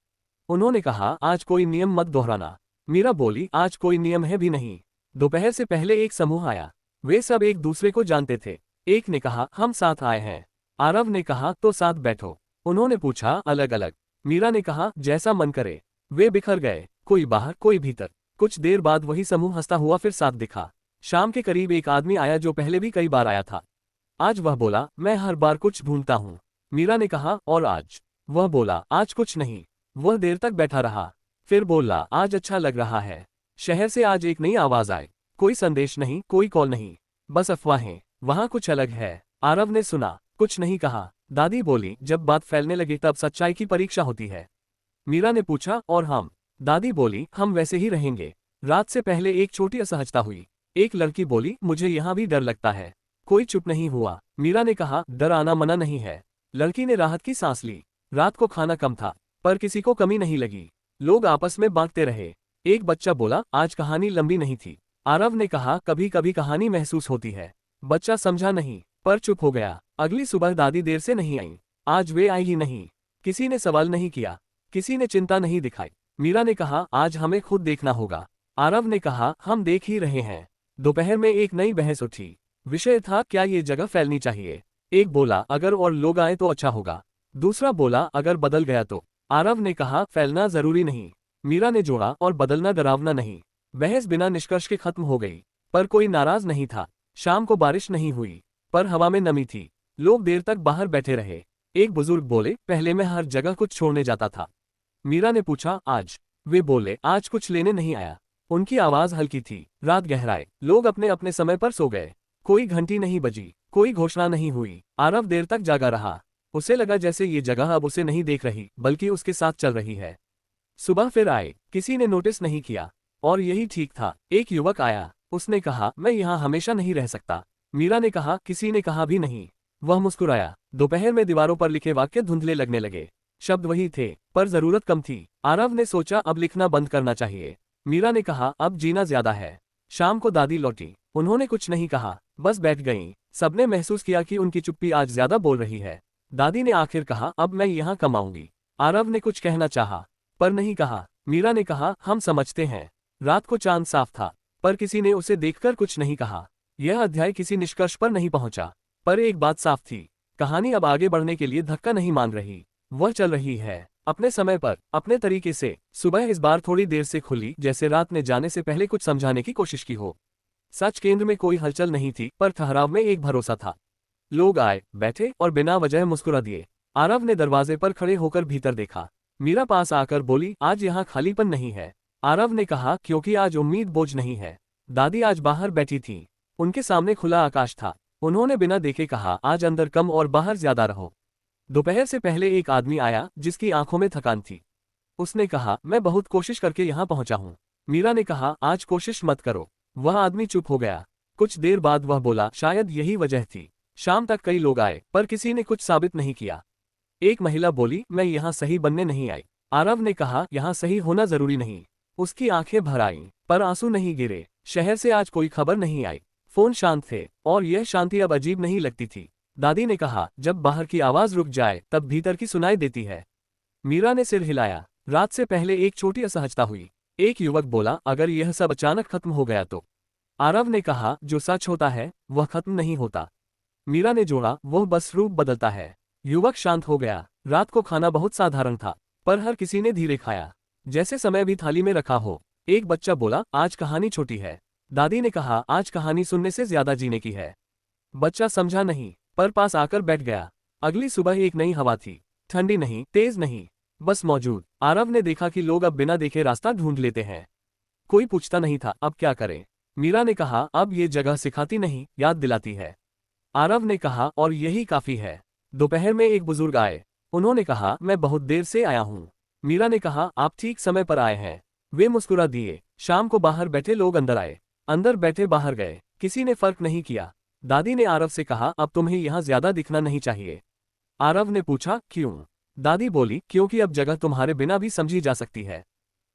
उन्होंने कहा, आज कोई नियम मत दोहराना। मीरा बोली, आज कोई नियम है भी नहीं। दोपहर से पहले एक समूह आया, वे सब एक दूसरे को जानते थे। एक ने कहा, हम साथ आए हैं। आरव ने कहा, तो साथ बैठो। उन्होंने पूछा, अलग अलग? मीरा ने कहा, जैसा मन करे। वे बिखर गए, कोई बाहर, कोई भीतर। कुछ देर बाद वही समूह हंसता हुआ फिर साथ दिखा। शाम के करीब एक आदमी आया जो पहले भी कई बार आया था। आज वह बोला, मैं हर बार कुछ ढूंढता हूँ। मीरा ने कहा, और आज? वह बोला, आज कुछ नहीं। वह देर तक बैठा रहा, फिर बोला, आज अच्छा लग रहा है। शहर से आज एक नई आवाज आए, कोई संदेश नहीं, कोई कॉल नहीं, बस अफवाहें। वहां कुछ अलग है। आरव ने सुना, कुछ नहीं कहा। दादी बोली, जब बात फैलने लगी तब सच्चाई की परीक्षा होती है। मीरा ने पूछा, और हम? दादी बोली, हम वैसे ही रहेंगे। रात से पहले एक छोटी असहजता हुई। एक लड़की बोली, मुझे यहाँ भी डर लगता है। कोई चुप नहीं हुआ। मीरा ने कहा, डर आना मना नहीं है। लड़की ने राहत की सांस ली। रात को खाना कम था, पर किसी को कमी नहीं लगी। लोग आपस में बांटते रहे। एक बच्चा बोला, आज कहानी लंबी नहीं थी। आरव ने कहा, कभी कभी कहानी महसूस होती है। बच्चा समझा नहीं, पर चुप हो गया। अगली सुबह दादी देर से नहीं आई। आज वे आई ही नहीं। किसी ने सवाल नहीं किया, किसी ने चिंता नहीं दिखाई। मीरा ने कहा, आज हमें खुद देखना होगा। आरव ने कहा, हम देख ही रहे हैं। दोपहर में एक नई बहस उठी। विषय था, क्या ये जगह फैलनी चाहिए? एक बोला, अगर और लोग आए तो अच्छा होगा। दूसरा बोला, अगर बदल गया तो? आरव ने कहा, फैलना जरूरी नहीं। मीरा ने जोड़ा, और बदलना डरावना नहीं। बहस बिना निष्कर्ष के खत्म हो गई, पर कोई नाराज नहीं था। शाम को बारिश नहीं हुई, पर हवा में नमी थी। लोग देर तक बाहर बैठे रहे। एक बुजुर्ग बोले, पहले मैं हर जगह कुछ छोड़ने जाता था। मीरा ने पूछा, आज? वे बोले, आज कुछ लेने नहीं आया। उनकी आवाज हल्की थी। रात गहराए, लोग अपने अपने समय पर सो गए। कोई घंटी नहीं बजी, कोई घोषणा नहीं हुई। आरव देर तक जागा रहा। उसे लगा जैसे ये जगह अब उसे नहीं देख रही, बल्कि उसके साथ चल रही है। सुबह फिर आए, किसी ने नोटिस नहीं किया, और यही ठीक था। एक युवक आया, उसने कहा, मैं यहाँ हमेशा नहीं रह सकता। मीरा ने कहा, किसी ने कहा भी नहीं। वह मुस्कुराया। दोपहर में दीवारों पर लिखे वाक्य धुंधले लगने लगे। शब्द वही थे, पर जरूरत कम थी। आरव ने सोचा, अब लिखना बंद करना चाहिए। मीरा ने कहा, अब जीना ज्यादा है। शाम को दादी लौटी। उन्होंने कुछ नहीं कहा, बस बैठ गईं। सबने महसूस किया कि उनकी चुप्पी आज ज्यादा बोल रही है। दादी ने आखिर कहा, अब मैं यहाँ कम आऊंगी। आरव ने कुछ कहना चाहा, पर नहीं कहा। मीरा ने कहा, हम समझते हैं। रात को चांद साफ था, पर किसी ने उसे देखकर कुछ नहीं कहा। यह अध्याय किसी निष्कर्ष पर नहीं पहुंचा, पर एक बात साफ थी, कहानी अब आगे बढ़ने के लिए धक्का नहीं मांग रही। वह चल रही है, अपने समय पर, अपने तरीके से। सुबह इस बार थोड़ी देर से खुली, जैसे रात ने जाने से पहले कुछ समझाने की कोशिश की हो। सच केंद्र में कोई हलचल नहीं थी, पर ठहराव में एक भरोसा था। लोग आए, बैठे, और बिना वजह मुस्कुरा दिए। आरव ने दरवाजे पर खड़े होकर भीतर देखा। मीरा पास आकर बोली, आज यहाँ खालीपन नहीं है। आरव ने कहा, क्योंकि आज उम्मीद बोझ नहीं है। दादी आज बाहर बैठी थी, उनके सामने खुला आकाश था। उन्होंने बिना देखे कहा, आज अंदर कम और बाहर ज्यादा रहो। दोपहर से पहले एक आदमी आया, जिसकी आंखों में थकान थी। उसने कहा, मैं बहुत कोशिश करके यहाँ पहुंचा हूँ। मीरा ने कहा, आज कोशिश मत करो। वह आदमी चुप हो गया। कुछ देर बाद वह बोला, शायद यही वजह थी। शाम तक कई लोग आए, पर किसी ने कुछ साबित नहीं किया। एक महिला बोली, मैं यहाँ सही बनने नहीं आई। आरव ने कहा, यहाँ सही होना जरूरी नहीं। उसकी आंखें भर आईं, पर आंसू नहीं गिरे। शहर से आज कोई खबर नहीं आई। फोन शांत थे, और यह शांति अब अजीब नहीं लगती थी। दादी ने कहा, जब बाहर की आवाज रुक जाए तब भीतर की सुनाई देती है। मीरा ने सिर हिलाया। रात से पहले एक छोटी असहजता हुई। एक युवक बोला, अगर यह सब अचानक खत्म हो गया तो? आरव ने कहा, जो सच होता है वह खत्म नहीं होता। मीरा ने जोड़ा, वह बस रूप बदलता है। युवक शांत हो गया। रात को खाना बहुत साधारण था, पर हर किसी ने धीरे खाया, जैसे समय भी थाली में रखा हो। एक बच्चा बोला, आज कहानी छोटी है। दादी ने कहा, आज कहानी सुनने से ज्यादा जीने की है। बच्चा समझा नहीं, पर पास आकर बैठ गया। अगली सुबह एक नई हवा थी, ठंडी नहीं, तेज नहीं, बस मौजूद। आरव ने देखा कि लोग अब बिना देखे रास्ता ढूंढ लेते हैं। कोई पूछता नहीं था, अब क्या करें। मीरा ने कहा, अब ये जगह सिखाती नहीं, याद दिलाती है। आरव ने कहा, और यही काफी है। दोपहर में एक बुजुर्ग आए। उन्होंने कहा, मैं बहुत देर से आया हूँ। मीरा ने कहा, आप ठीक समय पर आए हैं। वे मुस्कुरा दिए। शाम को बाहर बैठे लोग अंदर आए, अंदर बैठे बाहर गए, किसी ने फर्क नहीं किया। दादी ने आरव से कहा, अब तुम्हें यहाँ ज्यादा दिखना नहीं चाहिए। आरव ने पूछा, क्यों? दादी बोली, क्योंकि अब जगह तुम्हारे बिना भी समझी जा सकती है।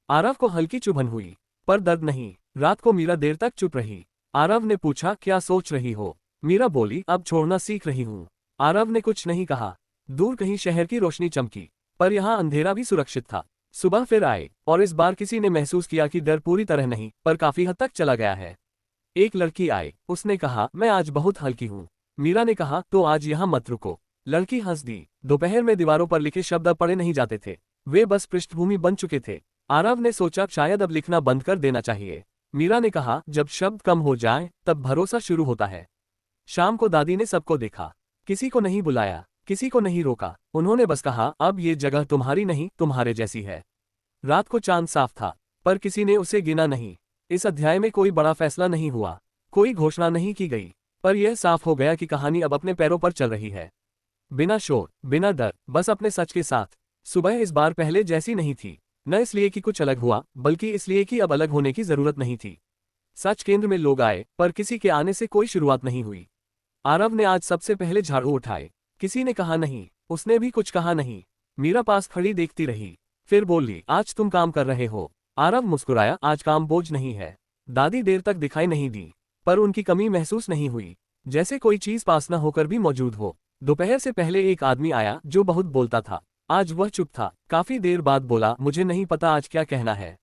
आरव को हल्की चुभन हुई, पर दर्द नहीं। रात को मीरा देर तक चुप रही। आरव ने पूछा, क्या सोच रही हो? मीरा बोली, अब छोड़ना सीख रही हूँ। आरव ने कुछ नहीं कहा। दूर कहीं शहर की रोशनी चमकी, पर यहाँ अंधेरा भी सुरक्षित था। सुबह फिर आए, और इस बार किसी ने महसूस किया कि डर पूरी तरह नहीं, पर काफी हद तक चला गया है। एक लड़की आई, उसने कहा, मैं आज बहुत हल्की हूँ। मीरा ने कहा, तो आज यहाँ मत रुको। लड़की हंस दी। दोपहर में दीवारों पर लिखे शब्द अब पढ़े नहीं जाते थे, वे बस पृष्ठभूमि बन चुके थे। आरव ने सोचा, शायद अब लिखना बंद कर देना चाहिए। मीरा ने कहा, जब शब्द कम हो जाए तब भरोसा शुरू होता है। शाम को दादी ने सबको देखा, किसी को नहीं बुलाया, किसी को नहीं रोका। उन्होंने बस कहा, अब ये जगह तुम्हारी नहीं, तुम्हारे जैसी है। रात को चांद साफ था, पर किसी ने उसे गिना नहीं। इस अध्याय में कोई बड़ा फैसला नहीं हुआ, कोई घोषणा नहीं की गई, पर यह साफ हो गया कि कहानी अब अपने पैरों पर चल रही है, बिना शोर, बिना डर, बस अपने सच के साथ। सुबह इस बार पहले जैसी नहीं थी, न इसलिए कि कुछ अलग हुआ, बल्कि इसलिए कि अब अलग होने की जरूरत नहीं थी। सच केंद्र में लोग आए, पर किसी के आने से कोई शुरुआत नहीं हुई। आरव ने आज सबसे पहले झाड़ू उठाए। किसी ने कहा नहीं, उसने भी कुछ कहा नहीं। मीरा पास खड़ी देखती रही, फिर बोली, आज तुम काम कर रहे हो? आरव मुस्कुराया, आज काम बोझ नहीं है। दादी देर तक दिखाई नहीं दी, पर उनकी कमी महसूस नहीं हुई, जैसे कोई चीज पास न होकर भी मौजूद हो। दोपहर से पहले एक आदमी आया जो बहुत बोलता था, आज वह चुप था। काफी देर बाद बोला, मुझे नहीं पता आज क्या कहना है।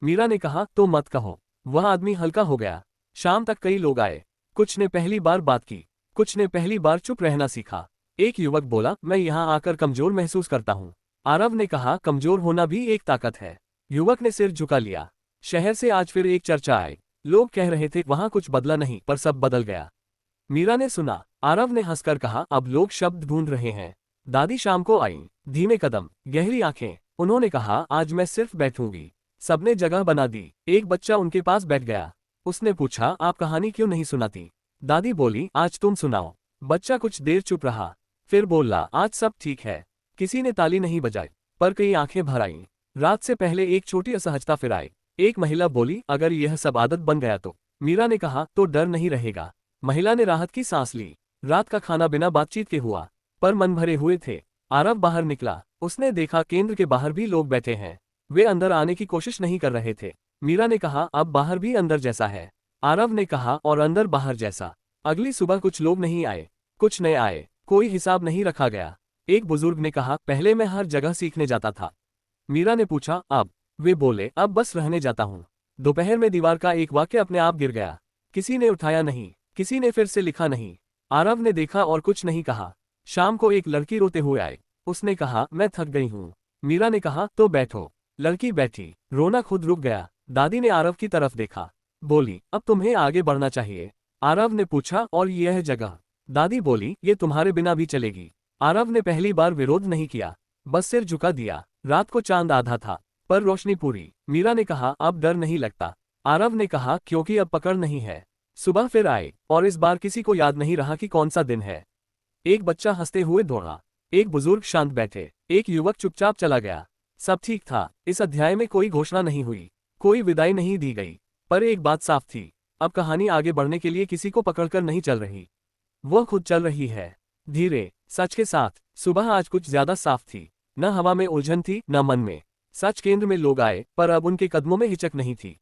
मीरा ने कहा, तो मत कहो। वह आदमी हल्का हो गया। शाम तक कई लोग आए, कुछ ने पहली बार बात की, कुछ ने पहली बार चुप रहना सीखा। एक युवक बोला, मैं यहाँ आकर कमजोर महसूस करता हूँ। आरव ने कहा, कमजोर होना भी एक ताकत है। युवक ने सिर झुका लिया। शहर से आज फिर एक चर्चा आई। लोग कह रहे थे, वहां कुछ बदला नहीं, पर सब बदल गया। मीरा ने सुना। आरव ने हंसकर कहा, अब लोग शब्द ढूंढ रहे हैं। दादी शाम को आई, धीमे कदम, गहरी आंखें। उन्होंने कहा, आज मैं सिर्फ बैठूंगी। सबने जगह बना दी। एक बच्चा उनके पास बैठ गया। उसने पूछा, आप कहानी क्यों नहीं सुनाती? दादी बोली, आज तुम सुनाओ। बच्चा कुछ देर चुप रहा, फिर बोला, आज सब ठीक है। किसी ने ताली नहीं बजाई, पर कई आंखें भर आईं। रात से पहले एक छोटी असहजता फिर आई। एक महिला बोली, अगर यह सब आदत बन गया तो? मीरा ने कहा, तो डर नहीं रहेगा। महिला ने राहत की सांस ली। रात का खाना बिना बातचीत के हुआ, पर मन भरे हुए थे। आरव बाहर निकला। उसने देखा केंद्र के बाहर भी लोग बैठे हैं। वे अंदर आने की कोशिश नहीं कर रहे थे। मीरा ने कहा, अब बाहर भी अंदर जैसा है। आरव ने कहा, और अंदर बाहर जैसा। अगली सुबह कुछ लोग नहीं आए, कुछ नए आए, कोई हिसाब नहीं रखा गया। एक बुजुर्ग ने कहा, पहले मैं हर जगह सीखने जाता था। मीरा ने पूछा, अब? वे बोले, अब बस रहने जाता हूँ। दोपहर में दीवार का एक वाक्य अपने आप गिर गया। किसी ने उठाया नहीं, किसी ने फिर से लिखा नहीं। आरव ने देखा और कुछ नहीं कहा। शाम को एक लड़की रोते हुए आई। उसने कहा, मैं थक गई हूँ। मीरा ने कहा, तो बैठो। लड़की बैठी। रोना खुद रुक गया। दादी ने आरव की तरफ देखा, बोली, अब तुम्हें आगे बढ़ना चाहिए। आरव ने पूछा, और यह जगह? दादी बोली, ये तुम्हारे बिना भी चलेगी। आरव ने पहली बार विरोध नहीं किया, बस सिर झुका दिया। रात को चांद आधा था, पर रोशनी पूरी। मीरा ने कहा, अब डर नहीं लगता। आरव ने कहा, क्योंकि अब पकड़ नहीं है। सुबह फिर आए, और इस बार किसी को याद नहीं रहा कि कौन सा दिन है। एक बच्चा हंसते हुए दौड़ा, एक बुजुर्ग शांत बैठे, एक युवक चुपचाप चला गया। सब ठीक था। इस अध्याय में कोई घोषणा नहीं हुई, कोई विदाई नहीं दी गई, पर एक बात साफ थी, अब कहानी आगे बढ़ने के लिए किसी को पकड़कर नहीं चल रही, वह खुद चल रही है, धीरे, सच के साथ। सुबह आज कुछ ज्यादा साफ थी, न हवा में उलझन थी, न मन में। सच केंद्र में लोग आए, पर अब उनके कदमों में हिचक नहीं थी,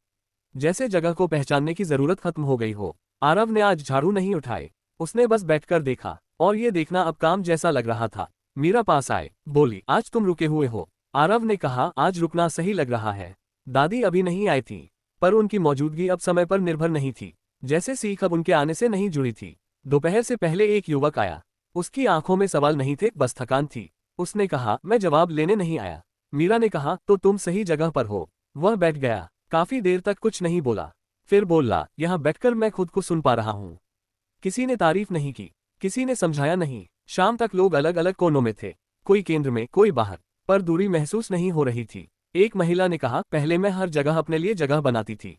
जैसे जगह को पहचानने की जरूरत खत्म हो गई हो। आरव ने आज झाड़ू नहीं उठाए, उसने बस बैठकर देखा, और ये देखना अब काम जैसा लग रहा था। मीरा पास आए, बोली, आज तुम रुके हुए हो। आरव ने कहा, आज रुकना सही लग रहा है। दादी अभी नहीं आई थी, पर उनकी मौजूदगी अब समय पर निर्भर नहीं थी। जैसे सीख अब उनके आने से नहीं जुड़ी थी। दोपहर से पहले एक युवक आया। उसकी आंखों में सवाल नहीं थे, बस थकान थी। उसने कहा, मैं जवाब लेने नहीं आया। मीरा ने कहा, तो तुम सही जगह पर हो। वह बैठ गया। काफी देर तक कुछ नहीं बोला। फिर बोला, यहाँ बैठकर मैं खुद को सुन पा रहा हूँ। किसी ने तारीफ नहीं की, किसी ने समझाया नहीं। शाम तक लोग अलग अलग कोनों में थे, कोई केंद्र में, कोई बाहर, पर दूरी महसूस नहीं हो रही थी। एक महिला ने कहा, पहले मैं हर जगह अपने लिए जगह बनाती थी।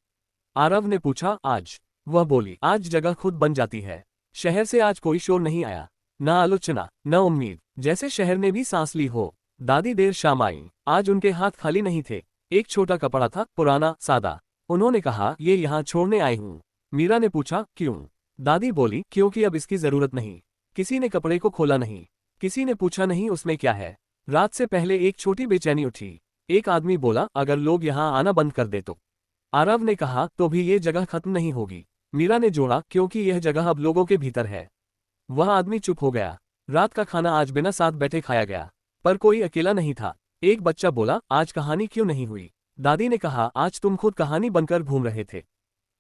आरव ने पूछा, आज? वह बोली, आज जगह खुद बन जाती है। शहर से आज कोई शोर नहीं आया, न आलोचना, न उम्मीद, जैसे शहर ने भी सांस ली हो। दादी देर शाम आई। आज उनके हाथ खाली नहीं थे। एक छोटा कपड़ा था, पुराना, सादा। उन्होंने कहा, ये यहाँ छोड़ने आई हूँ। मीरा ने पूछा, क्यों? दादी बोली, क्योंकि अब इसकी जरूरत नहीं। किसी ने कपड़े को खोला नहीं, किसी ने पूछा नहीं उसमें क्या है। रात से पहले एक छोटी बेचैनी उठी। एक आदमी बोला, अगर लोग यहाँ आना बंद कर दे तो? आरव ने कहा, तो भी ये जगह खत्म नहीं होगी। मीरा ने जोड़ा, क्योंकि यह जगह अब लोगों के भीतर है। वह आदमी चुप हो गया। रात का खाना आज बिना साथ बैठे खाया गया, पर कोई अकेला नहीं था। एक बच्चा बोला, आज कहानी क्यों नहीं हुई? दादी ने कहा, आज तुम खुद कहानी बनकर घूम रहे थे।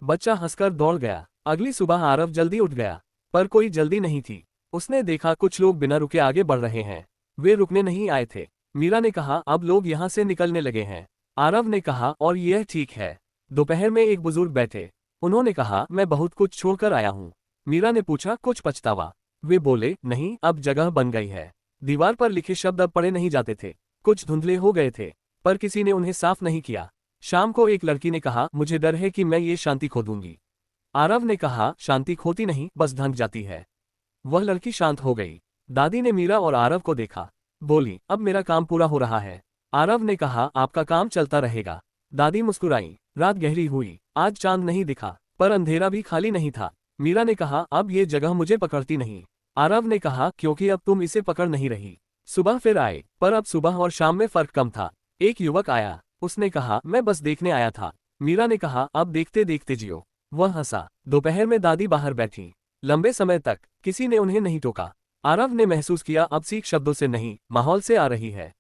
बच्चा हंसकर दौड़ गया। अगली सुबह आरव जल्दी उठ गया, पर कोई जल्दी नहीं थी। उसने देखा कुछ लोग बिना रुके आगे बढ़ रहे हैं। वे रुकने नहीं आए थे। मीरा ने कहा, अब लोग यहाँ से निकलने लगे हैं। आरव ने कहा, और यह ठीक है। दोपहर में एक बुजुर्ग बैठे। उन्होंने कहा, मैं बहुत कुछ छोड़कर आया हूँ। मीरा ने पूछा, कुछ पछतावा? वे बोले, नहीं, अब जगह बन गई है। दीवार पर लिखे शब्द अब पढ़े नहीं जाते थे। कुछ धुंधले हो गए थे, पर किसी ने उन्हें साफ नहीं किया। शाम को एक लड़की ने कहा, मुझे डर है कि मैं ये शांति खो दूंगी। आरव ने कहा, शांति खोती नहीं, बस ढंक जाती है। वह लड़की शांत हो गई। दादी ने मीरा और आरव को देखा। बोली, अब मेरा काम पूरा हो रहा है। आरव ने कहा, आपका काम चलता रहेगा। दादी मुस्कुराई। रात गहरी हुई। आज चांद नहीं दिखा, पर अंधेरा भी खाली नहीं था। मीरा ने कहा, अब ये जगह मुझे पकड़ती नहीं। आरव ने कहा, क्योंकि अब तुम इसे पकड़ नहीं रही। सुबह फिर आए, पर अब सुबह और शाम में फर्क कम था। एक युवक आया। उसने कहा, मैं बस देखने आया था। मीरा ने कहा, अब देखते देखते जियो। वह हंसा। दोपहर में दादी बाहर बैठी। लंबे समय तक किसी ने उन्हें नहीं टोका। आरव ने महसूस किया, अब सीख शब्दों से नहीं, माहौल से आ रही है।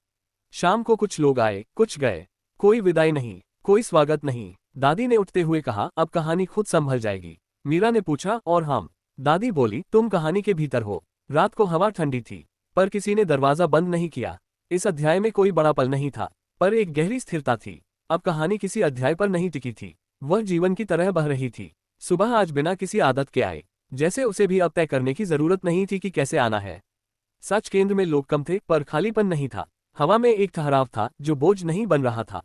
शाम को कुछ लोग आए, कुछ गए। कोई विदाई नहीं, कोई स्वागत नहीं। दादी ने उठते हुए कहा, अब कहानी खुद संभल जाएगी। मीरा ने पूछा, और हम? दादी बोली, तुम कहानी के भीतर हो। रात को हवा ठंडी थी, पर किसी ने दरवाजा बंद नहीं किया। इस अध्याय में कोई बड़ा पल नहीं था, पर एक गहरी स्थिरता थी। अब कहानी किसी अध्याय पर नहीं टिकी थी, वह जीवन की तरह बह रही थी। सुबह आज बिना किसी आदत के आए, जैसे उसे भी अब तय करने की जरूरत नहीं थी कि कैसे आना है। सच केंद्र में लोग कम थे, पर खालीपन नहीं था। हवा में एक ठहराव था जो बोझ नहीं बन रहा था।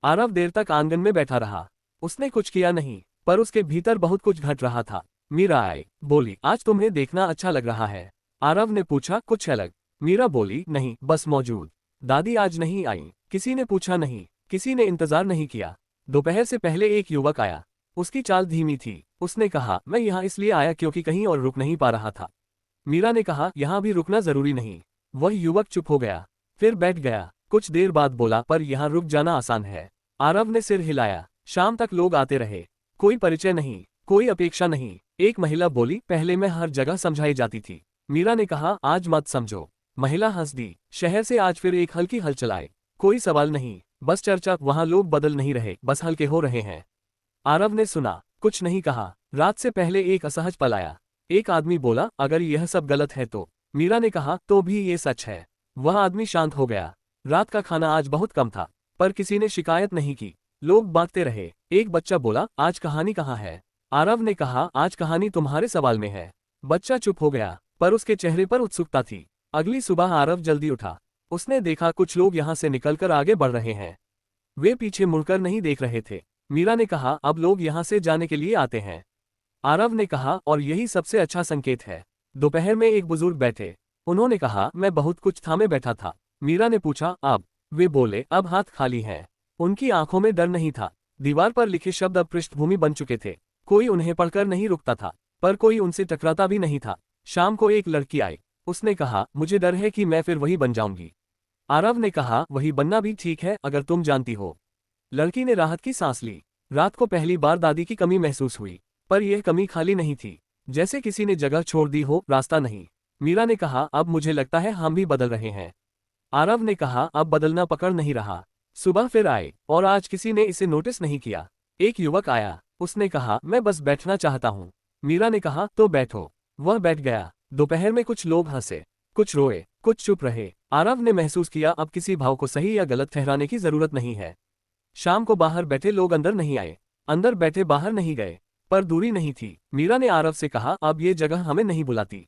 आरव देर तक आंगन में बैठा रहा। उसने कुछ किया नहीं, पर उसके भीतर बहुत कुछ घट रहा था। मीरा आई। बोली, आज तुम्हें देखना अच्छा लग रहा है। आरव ने पूछा, कुछ अलग? मीरा बोली, नहीं, बस मौजूद। दादी आज नहीं आई। किसी ने पूछा नहीं, किसी ने इंतजार नहीं किया। दोपहर से पहले एक युवक आया। उसकी चाल धीमी थी। उसने कहा, मैं यहाँ इसलिए आया क्योंकि कहीं और रुक नहीं पा रहा था। मीरा ने कहा, यहाँ भी रुकना जरूरी नहीं। वह युवक चुप हो गया, फिर बैठ गया। कुछ देर बाद बोला, पर यहाँ रुक जाना आसान है। आरव ने सिर हिलाया। शाम तक लोग आते रहे। कोई परिचय नहीं, कोई अपेक्षा नहीं। एक महिला बोली, पहले मैं हर जगह समझाई जाती थी। मीरा ने कहा, आज मत समझो। महिला हंस दी। शहर से आज फिर एक हल्की हलचल आई। कोई सवाल नहीं, बस चर्चा। वहाँ लोग बदल नहीं रहे, बस हल्के हो रहे हैं। आरव ने सुना, कुछ नहीं कहा। रात से पहले एक असहज पल आया। एक आदमी बोला, अगर यह सब गलत है तो? मीरा ने कहा, तो भी ये सच है। वह आदमी शांत हो गया। रात का खाना आज बहुत कम था, पर किसी ने शिकायत नहीं की। लोग बांटते रहे। एक बच्चा बोला, आज कहानी कहाँ है? आरव ने कहा, आज कहानी तुम्हारे सवाल में है। बच्चा चुप हो गया, पर उसके चेहरे पर उत्सुकता थी। अगली सुबह आरव जल्दी उठा। उसने देखा कुछ लोग यहाँ से निकलकर आगे बढ़ रहे हैं। वे पीछे मुड़कर नहीं देख रहे थे। मीरा ने कहा, अब लोग यहाँ से जाने के लिए आते हैं। आरव ने कहा, और यही सबसे अच्छा संकेत है। दोपहर में एक बुजुर्ग बैठे। उन्होंने कहा, मैं बहुत कुछ थामे बैठा था। मीरा ने पूछा, अब? वे बोले, अब हाथ खाली हैं। उनकी आंखों में डर नहीं था। दीवार पर लिखे शब्द अब पृष्ठभूमि बन चुके थे। कोई उन्हें पढ़कर नहीं रुकता था, पर कोई उनसे टकराता भी नहीं था। शाम को एक लड़की आई। उसने कहा, मुझे डर है कि मैं फिर वही बन जाऊंगी। आरव ने कहा, वही बनना भी ठीक है अगर तुम जानती हो। लड़की ने राहत की सांस ली। रात को पहली बार दादी की कमी महसूस हुई, पर यह कमी खाली नहीं थी, जैसे किसी ने जगह छोड़ दी हो, रास्ता नहीं। मीरा ने कहा, अब मुझे लगता है हम भी बदल रहे हैं। आरव ने कहा, अब बदलना पकड़ नहीं रहा। सुबह फिर आए, और आज किसी ने इसे नोटिस नहीं किया। एक युवक आया। उसने कहा, मैं बस बैठना चाहता हूँ। मीरा ने कहा, तो बैठो। वह बैठ गया। दोपहर में कुछ लोग हंसे, कुछ रोए, कुछ चुप रहे। आरव ने महसूस किया अब किसी भाव को सही या गलत ठहराने की जरूरत नहीं है। शाम को बाहर बैठे लोग अंदर नहीं आए, अंदर बैठे बाहर नहीं गए, पर दूरी नहीं थी। मीरा ने आरव से कहा, अब ये जगह हमें नहीं बुलाती।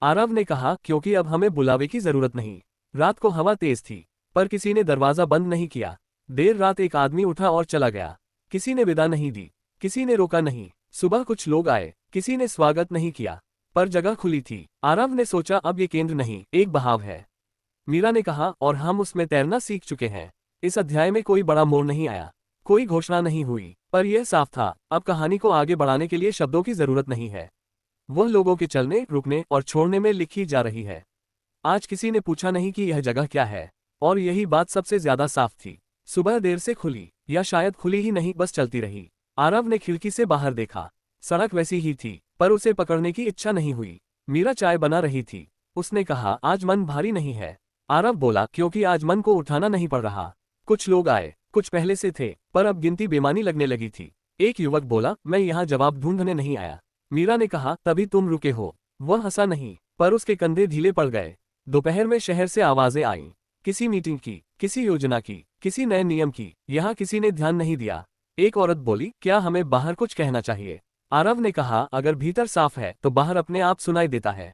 आरव ने कहा, क्योंकि अब हमें बुलावे की जरूरत नहीं। रात को हवा तेज थी, पर किसी ने दरवाजा बंद नहीं किया। देर रात एक आदमी उठा और चला गया। किसी ने विदा नहीं दी, किसी ने रोका नहीं। सुबह कुछ लोग आए, किसी ने स्वागत नहीं किया, पर जगह खुली थी। आरव ने सोचा, अब ये केंद्र नहीं, एक बहाव है। मीरा ने कहा, और हम उसमें तैरना सीख चुके हैं। इस अध्याय में कोई बड़ा मोड़ नहीं आया, कोई घोषणा नहीं हुई, पर यह साफ था, अब कहानी को आगे बढ़ाने के लिए शब्दों की जरूरत नहीं है। वह लोगों के चलने, रुकने और छोड़ने में लिखी जा रही है। आज किसी ने पूछा नहीं कि यह जगह क्या है, और यही बात सबसे ज्यादा साफ थी। सुबह देर से खुली, या शायद खुली ही नहीं, बस चलती रही। आरव ने खिड़की से बाहर देखा। सड़क वैसी ही थी, पर उसे पकड़ने की इच्छा नहीं हुई। मीरा चाय बना रही थी। उसने कहा, आज मन भारी नहीं है। आरव बोला, क्योंकि आज मन को उठाना नहीं पड़ रहा। कुछ लोग आए, कुछ पहले से थे, पर अब गिनती बेमानी लगने लगी थी। एक युवक बोला, मैं यहाँ जवाब ढूंढने नहीं आया। मीरा ने कहा, तभी तुम रुके हो। वह हंसा नहीं, पर उसके कंधे ढीले पड़ गए। दोपहर में शहर से आवाजें आईं, किसी मीटिंग की, किसी योजना की, किसी नए नियम की। यहाँ किसी ने ध्यान नहीं दिया। एक औरत बोली, क्या हमें बाहर कुछ कहना चाहिए? आरव ने कहा, अगर भीतर साफ है तो बाहर अपने आप सुनाई देता है।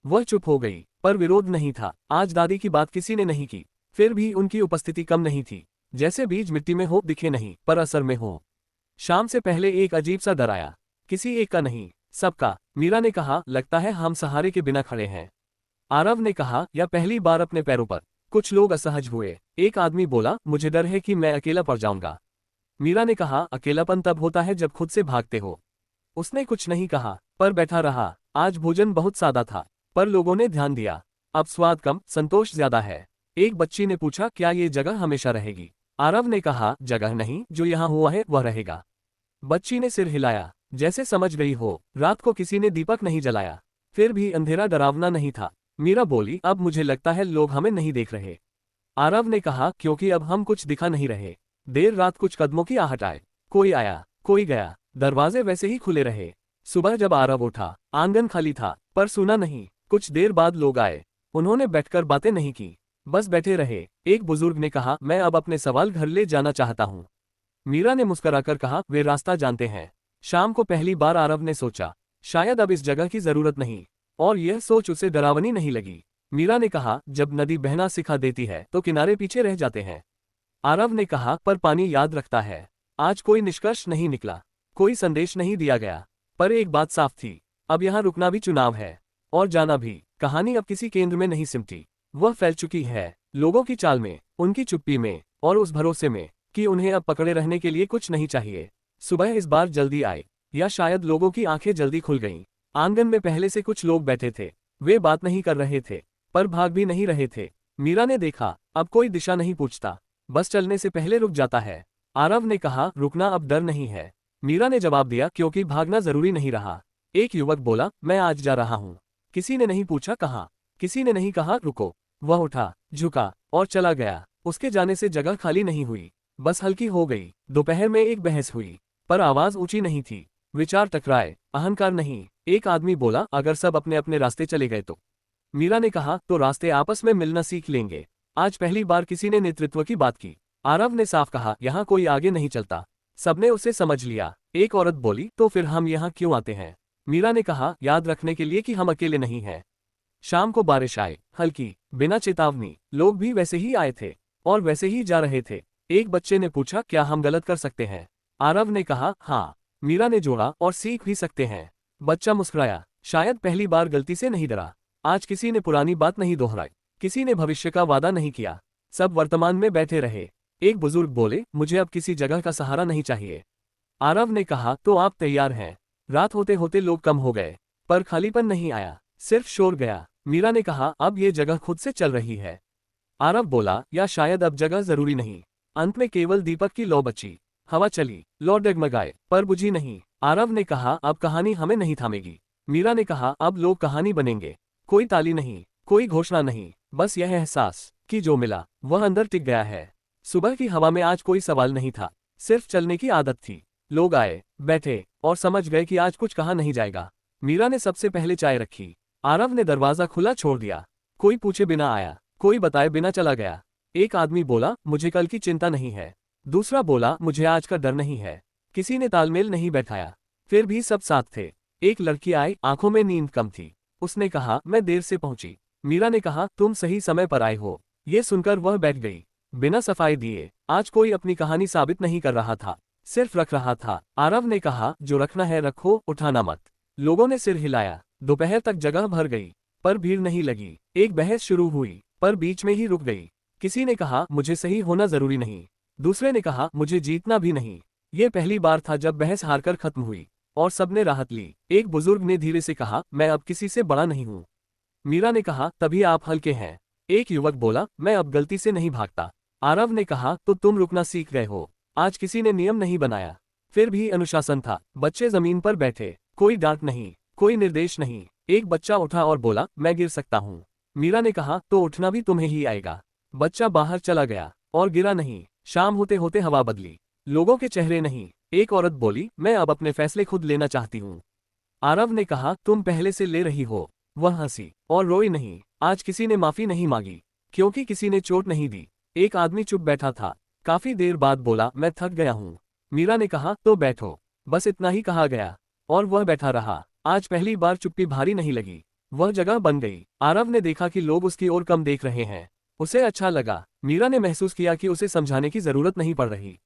वह चुप हो गई, पर विरोध नहीं था। आज दादी की बात किसी ने नहीं की, फिर भी उनकी उपस्थिति कम नहीं थी। जैसे बीज मिट्टी में हो, दिखे नहीं, पर असर में हो। शाम से पहले एक अजीब सा डर आया, किसी एक का नहीं, सबका। मीरा ने कहा, लगता है हम सहारे के बिना खड़े हैं। आरव ने कहा, या पहली बार अपने पैरों पर। कुछ लोग असहज हुए। एक आदमी बोला, मुझे डर है कि मैं अकेला पड़ जाऊंगा। मीरा ने कहा, अकेलापन तब होता है जब खुद से भागते हो। उसने कुछ नहीं कहा, पर बैठा रहा। आज भोजन बहुत सादा था, पर लोगों ने ध्यान दिया। अब स्वाद कम, संतोष ज्यादा है। एक बच्ची ने पूछा, क्या ये जगह हमेशा रहेगी? आरव ने कहा, जगह नहीं, जो यहाँ हुआ है वह रहेगा। बच्ची ने सिर हिलाया, जैसे समझ गई हो। रात को किसी ने दीपक नहीं जलाया, फिर भी अंधेरा डरावना नहीं था। मीरा बोली, अब मुझे लगता है लोग हमें नहीं देख रहे। आरव ने कहा, क्योंकि अब हम कुछ दिखा नहीं रहे। देर रात कुछ कदमों की आहट आए, कोई आया, कोई गया, दरवाजे वैसे ही खुले रहे। सुबह जब आरव उठा, आंगन खाली था, पर सुना नहीं। कुछ देर बाद लोग आए। उन्होंने बैठकर बातें नहीं की, बस बैठे रहे। एक बुजुर्ग ने कहा, मैं अब अपने सवाल घर ले जाना चाहता हूँ। मीरा ने मुस्कुराकर कहा, वे रास्ता जानते हैं। शाम को पहली बार आरव ने सोचा, शायद अब इस जगह की जरूरत नहीं, और यह सोच उसे डरावनी नहीं लगी। मीरा ने कहा, जब नदी बहना सिखा देती है तो किनारे पीछे रह जाते हैं। आरव ने कहा, पर पानी याद रखता है। आज कोई निष्कर्ष नहीं निकला, कोई संदेश नहीं दिया गया, पर एक बात साफ थी, अब यहाँ रुकना भी चुनाव है, और जाना भी। कहानी अब किसी केंद्र में नहीं सिमटी, वह फैल चुकी है, लोगों की चाल में, उनकी चुप्पी में, और उस भरोसे में कि उन्हें अब पकड़े रहने के लिए कुछ नहीं चाहिए। सुबह इस बार जल्दी आई, या शायद लोगों की आंखें जल्दी खुल गईं। आंगन में पहले से कुछ लोग बैठे थे। वे बात नहीं कर रहे थे, पर भाग भी नहीं रहे थे। मीरा ने देखा, अब कोई दिशा नहीं पूछता, बस चलने से पहले रुक जाता है। आरव ने कहा, रुकना अब डर नहीं है। मीरा ने जवाब दिया, क्योंकि भागना जरूरी नहीं रहा। एक युवक बोला, मैं आज जा रहा हूँ। किसी ने नहीं पूछा कहाँ, किसी ने नहीं कहा रुको। वह उठा, झुका और चला गया। उसके जाने से जगह खाली नहीं हुई, बस हल्की हो गई। दोपहर में एक बहस हुई, पर आवाज ऊंची नहीं थी। विचार टकराए, अहंकार नहीं। एक आदमी बोला, अगर सब अपने अपने रास्ते चले गए तो? मीरा ने कहा, तो रास्ते आपस में मिलना सीख लेंगे। आज पहली बार किसी ने नेतृत्व की बात की। आरव ने साफ कहा, यहाँ कोई आगे नहीं चलता। सबने उसे समझ लिया। एक औरत बोली, तो फिर हम यहाँ क्यों आते हैं? मीरा ने कहा, याद रखने के लिए कि हम अकेले नहीं हैं। शाम को बारिश आई, हल्की, बिना चेतावनी। लोग भी वैसे ही आए थे, और वैसे ही जा रहे थे। एक बच्चे ने पूछा, क्या हम गलत कर सकते हैं? आरव ने कहा, हाँ। मीरा ने जोड़ा, और सीख भी सकते हैं। बच्चा मुस्कुराया, शायद पहली बार गलती से नहीं डरा। आज किसी ने पुरानी बात नहीं दोहराई, किसी ने भविष्य का वादा नहीं किया। सब वर्तमान में बैठे रहे। एक बुजुर्ग बोले, मुझे अब किसी जगह का सहारा नहीं चाहिए। आरव ने कहा, तो आप तैयार हैं? रात होते होते लोग कम हो गए, पर खालीपन नहीं आया, सिर्फ शोर गया। मीरा ने कहा, अब ये जगह खुद से चल रही है। आरव बोला, या शायद अब जगह जरूरी नहीं। अंत में केवल दीपक की लौ बची। हवा चली, लौ डगमगाए, पर बुझी नहीं। आरव ने कहा, अब कहानी हमें नहीं थामेगी। मीरा ने कहा, अब लोग कहानी बनेंगे। कोई ताली नहीं, कोई घोषणा नहीं, बस यह एहसास कि जो मिला वह अंदर टिक गया है। सुबह की हवा में आज कोई सवाल नहीं था, सिर्फ चलने की आदत थी। लोग आए, बैठे और समझ गए कि आज कुछ कहा नहीं जाएगा। मीरा ने सबसे पहले चाय रखी। आरव ने दरवाजा खुला छोड़ दिया। कोई पूछे बिना आया, कोई बताए बिना चला गया। एक आदमी बोला, मुझे कल की चिंता नहीं है। दूसरा बोला, मुझे आज का डर नहीं है। किसी ने तालमेल नहीं बैठाया। फिर भी सब साथ थे। एक लड़की आई, आंखों में नींद कम थी। उसने कहा, मैं देर से पहुंची। मीरा ने कहा, तुम सही समय पर आए हो। ये सुनकर वह बैठ गई। बिना सफाई दिए आज कोई अपनी कहानी साबित नहीं कर रहा था, सिर्फ रख रहा था। आरव ने कहा, जो रखना है रखो, उठाना मत। लोगों ने सिर हिलाया। दोपहर तक जगह भर गई, पर भीड़ नहीं लगी। एक बहस शुरू हुई, पर बीच में ही रुक गई। किसी ने कहा, मुझे सही होना जरूरी नहीं। दूसरे ने कहा, मुझे जीतना भी नहीं। ये पहली बार था जब बहस हारकर खत्म हुई और सबने राहत ली। एक बुजुर्ग ने धीरे से कहा, मैं अब किसी से बड़ा नहीं हूँ। मीरा ने कहा, तभी आप हल्के हैं। एक युवक बोला, मैं अब गलती से नहीं भागता। आरव ने कहा, तो तुम रुकना सीख गए हो। आज किसी ने नियम नहीं बनाया, फिर भी अनुशासन था। बच्चे जमीन पर बैठे, कोई डांट नहीं, कोई निर्देश नहीं। एक बच्चा उठा और बोला, मैं गिर सकता हूँ। मीरा ने कहा, तो उठना भी तुम्हें ही आएगा। बच्चा बाहर चला गया और गिरा नहीं। शाम होते होते हवा बदली, लोगों के चेहरे नहीं। एक औरत बोली, मैं अब अपने फैसले खुद लेना चाहती हूँ। आरव ने कहा, तुम पहले से ले रही हो। वह हंसी और रोई नहीं। आज किसी ने माफी नहीं मांगी, क्योंकि किसी ने चोट नहीं दी। एक आदमी चुप बैठा था। काफी देर बाद बोला, मैं थक गया हूँ। मीरा ने कहा, तो बैठो। बस इतना ही कहा गया और वह बैठा रहा। आज पहली बार चुप्पी भारी नहीं लगी, वह जगह बन गई। आरव ने देखा कि लोग उसकी ओर कम देख रहे हैं। उसे अच्छा लगा। मीरा ने महसूस किया कि उसे समझाने की जरूरत नहीं पड़ रही।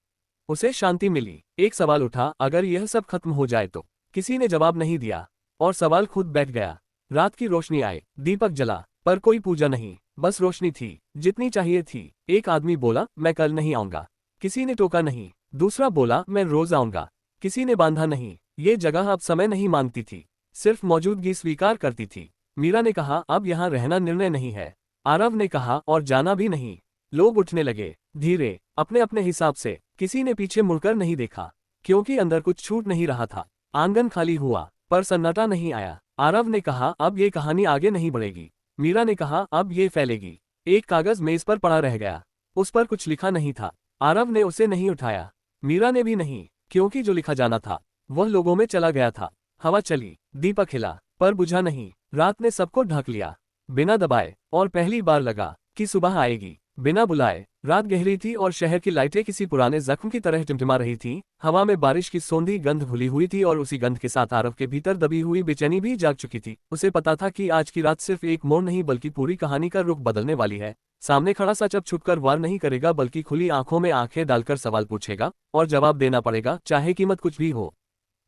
उसे शांति मिली। एक सवाल उठा, अगर यह सब खत्म हो जाए तो? किसी ने जवाब नहीं दिया और सवाल खुद बैठ गया। रात की रोशनी आई, दीपक जला, पर कोई पूजा नहीं, बस रोशनी थी, जितनी चाहिए थी। एक आदमी बोला, मैं कल नहीं आऊंगा। किसी ने टोका नहीं। दूसरा बोला, मैं रोज आऊंगा। किसी ने बांधा नहीं। ये जगह अब समय नहीं मांगती थी, सिर्फ मौजूदगी स्वीकार करती थी। मीरा ने कहा, अब यहाँ रहना निर्णय नहीं है। आरव ने कहा, और जाना भी नहीं। लोग उठने लगे, धीरे, अपने अपने हिसाब से। किसी ने पीछे मुड़कर नहीं देखा, क्योंकि अंदर कुछ छूट नहीं रहा था। आंगन खाली हुआ, पर सन्नाटा नहीं आया। आरव ने कहा, अब ये कहानी आगे नहीं बढ़ेगी। मीरा ने कहा, अब ये फैलेगी। एक कागज मेज पर पड़ा रह गया, उस पर कुछ लिखा नहीं था। आरव ने उसे नहीं उठाया, मीरा ने भी नहीं, क्योंकि जो लिखा जाना था वह लोगों में चला गया था। हवा चली, दीपक हिला, पर बुझा नहीं। रात ने सबको ढक लिया, बिना दबाए, और पहली बार लगा कि सुबह आएगी, बिना बुलाए। रात गहरी थी और शहर की लाइटें किसी पुराने जख्म की तरह टिमटिमा रही थीं। हवा में बारिश की सौंधी गंध घुली हुई थी और उसी गंध के साथ आरव के भीतर दबी हुई बेचैनी भी जाग चुकी थी। उसे पता था कि आज की रात सिर्फ एक मोड़ नहीं बल्कि पूरी कहानी का रुख बदलने वाली है। सामने खड़ा सच अब छुपकर वार नहीं करेगा, बल्कि खुली आंखों में आंखें डालकर सवाल पूछेगा और जवाब देना पड़ेगा, चाहे कीमत कुछ भी हो।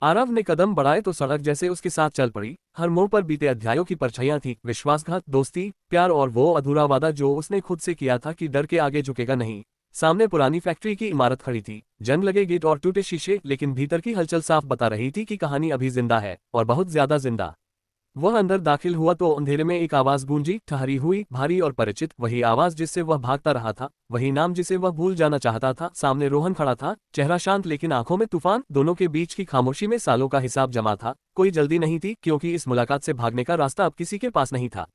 आरव ने कदम बढ़ाए तो सड़क जैसे उसके साथ चल पड़ी। हर मोड़ पर बीते अध्यायों की परछाइयां थी, विश्वासघात, दोस्ती, प्यार और वो अधूरा वादा जो उसने खुद से किया था कि डर के आगे झुकेगा नहीं। सामने पुरानी फैक्ट्री की इमारत खड़ी थी, जंग लगे गेट और टूटे शीशे, लेकिन भीतर की हलचल साफ बता रही थी कि कहानी अभी जिंदा है, और बहुत ज्यादा जिंदा। वह अंदर दाखिल हुआ तो अंधेरे में एक आवाज गूंजी, ठहरी हुई, भारी और परिचित। वही आवाज जिससे वह भागता रहा था, वही नाम जिसे वह भूल जाना चाहता था। सामने रोहन खड़ा था, चेहरा शांत लेकिन आंखों में तूफान। दोनों के बीच की खामोशी में सालों का हिसाब जमा था। कोई जल्दी नहीं थी, क्योंकि इस मुलाकात से भागने का रास्ता अब किसी के पास नहीं था।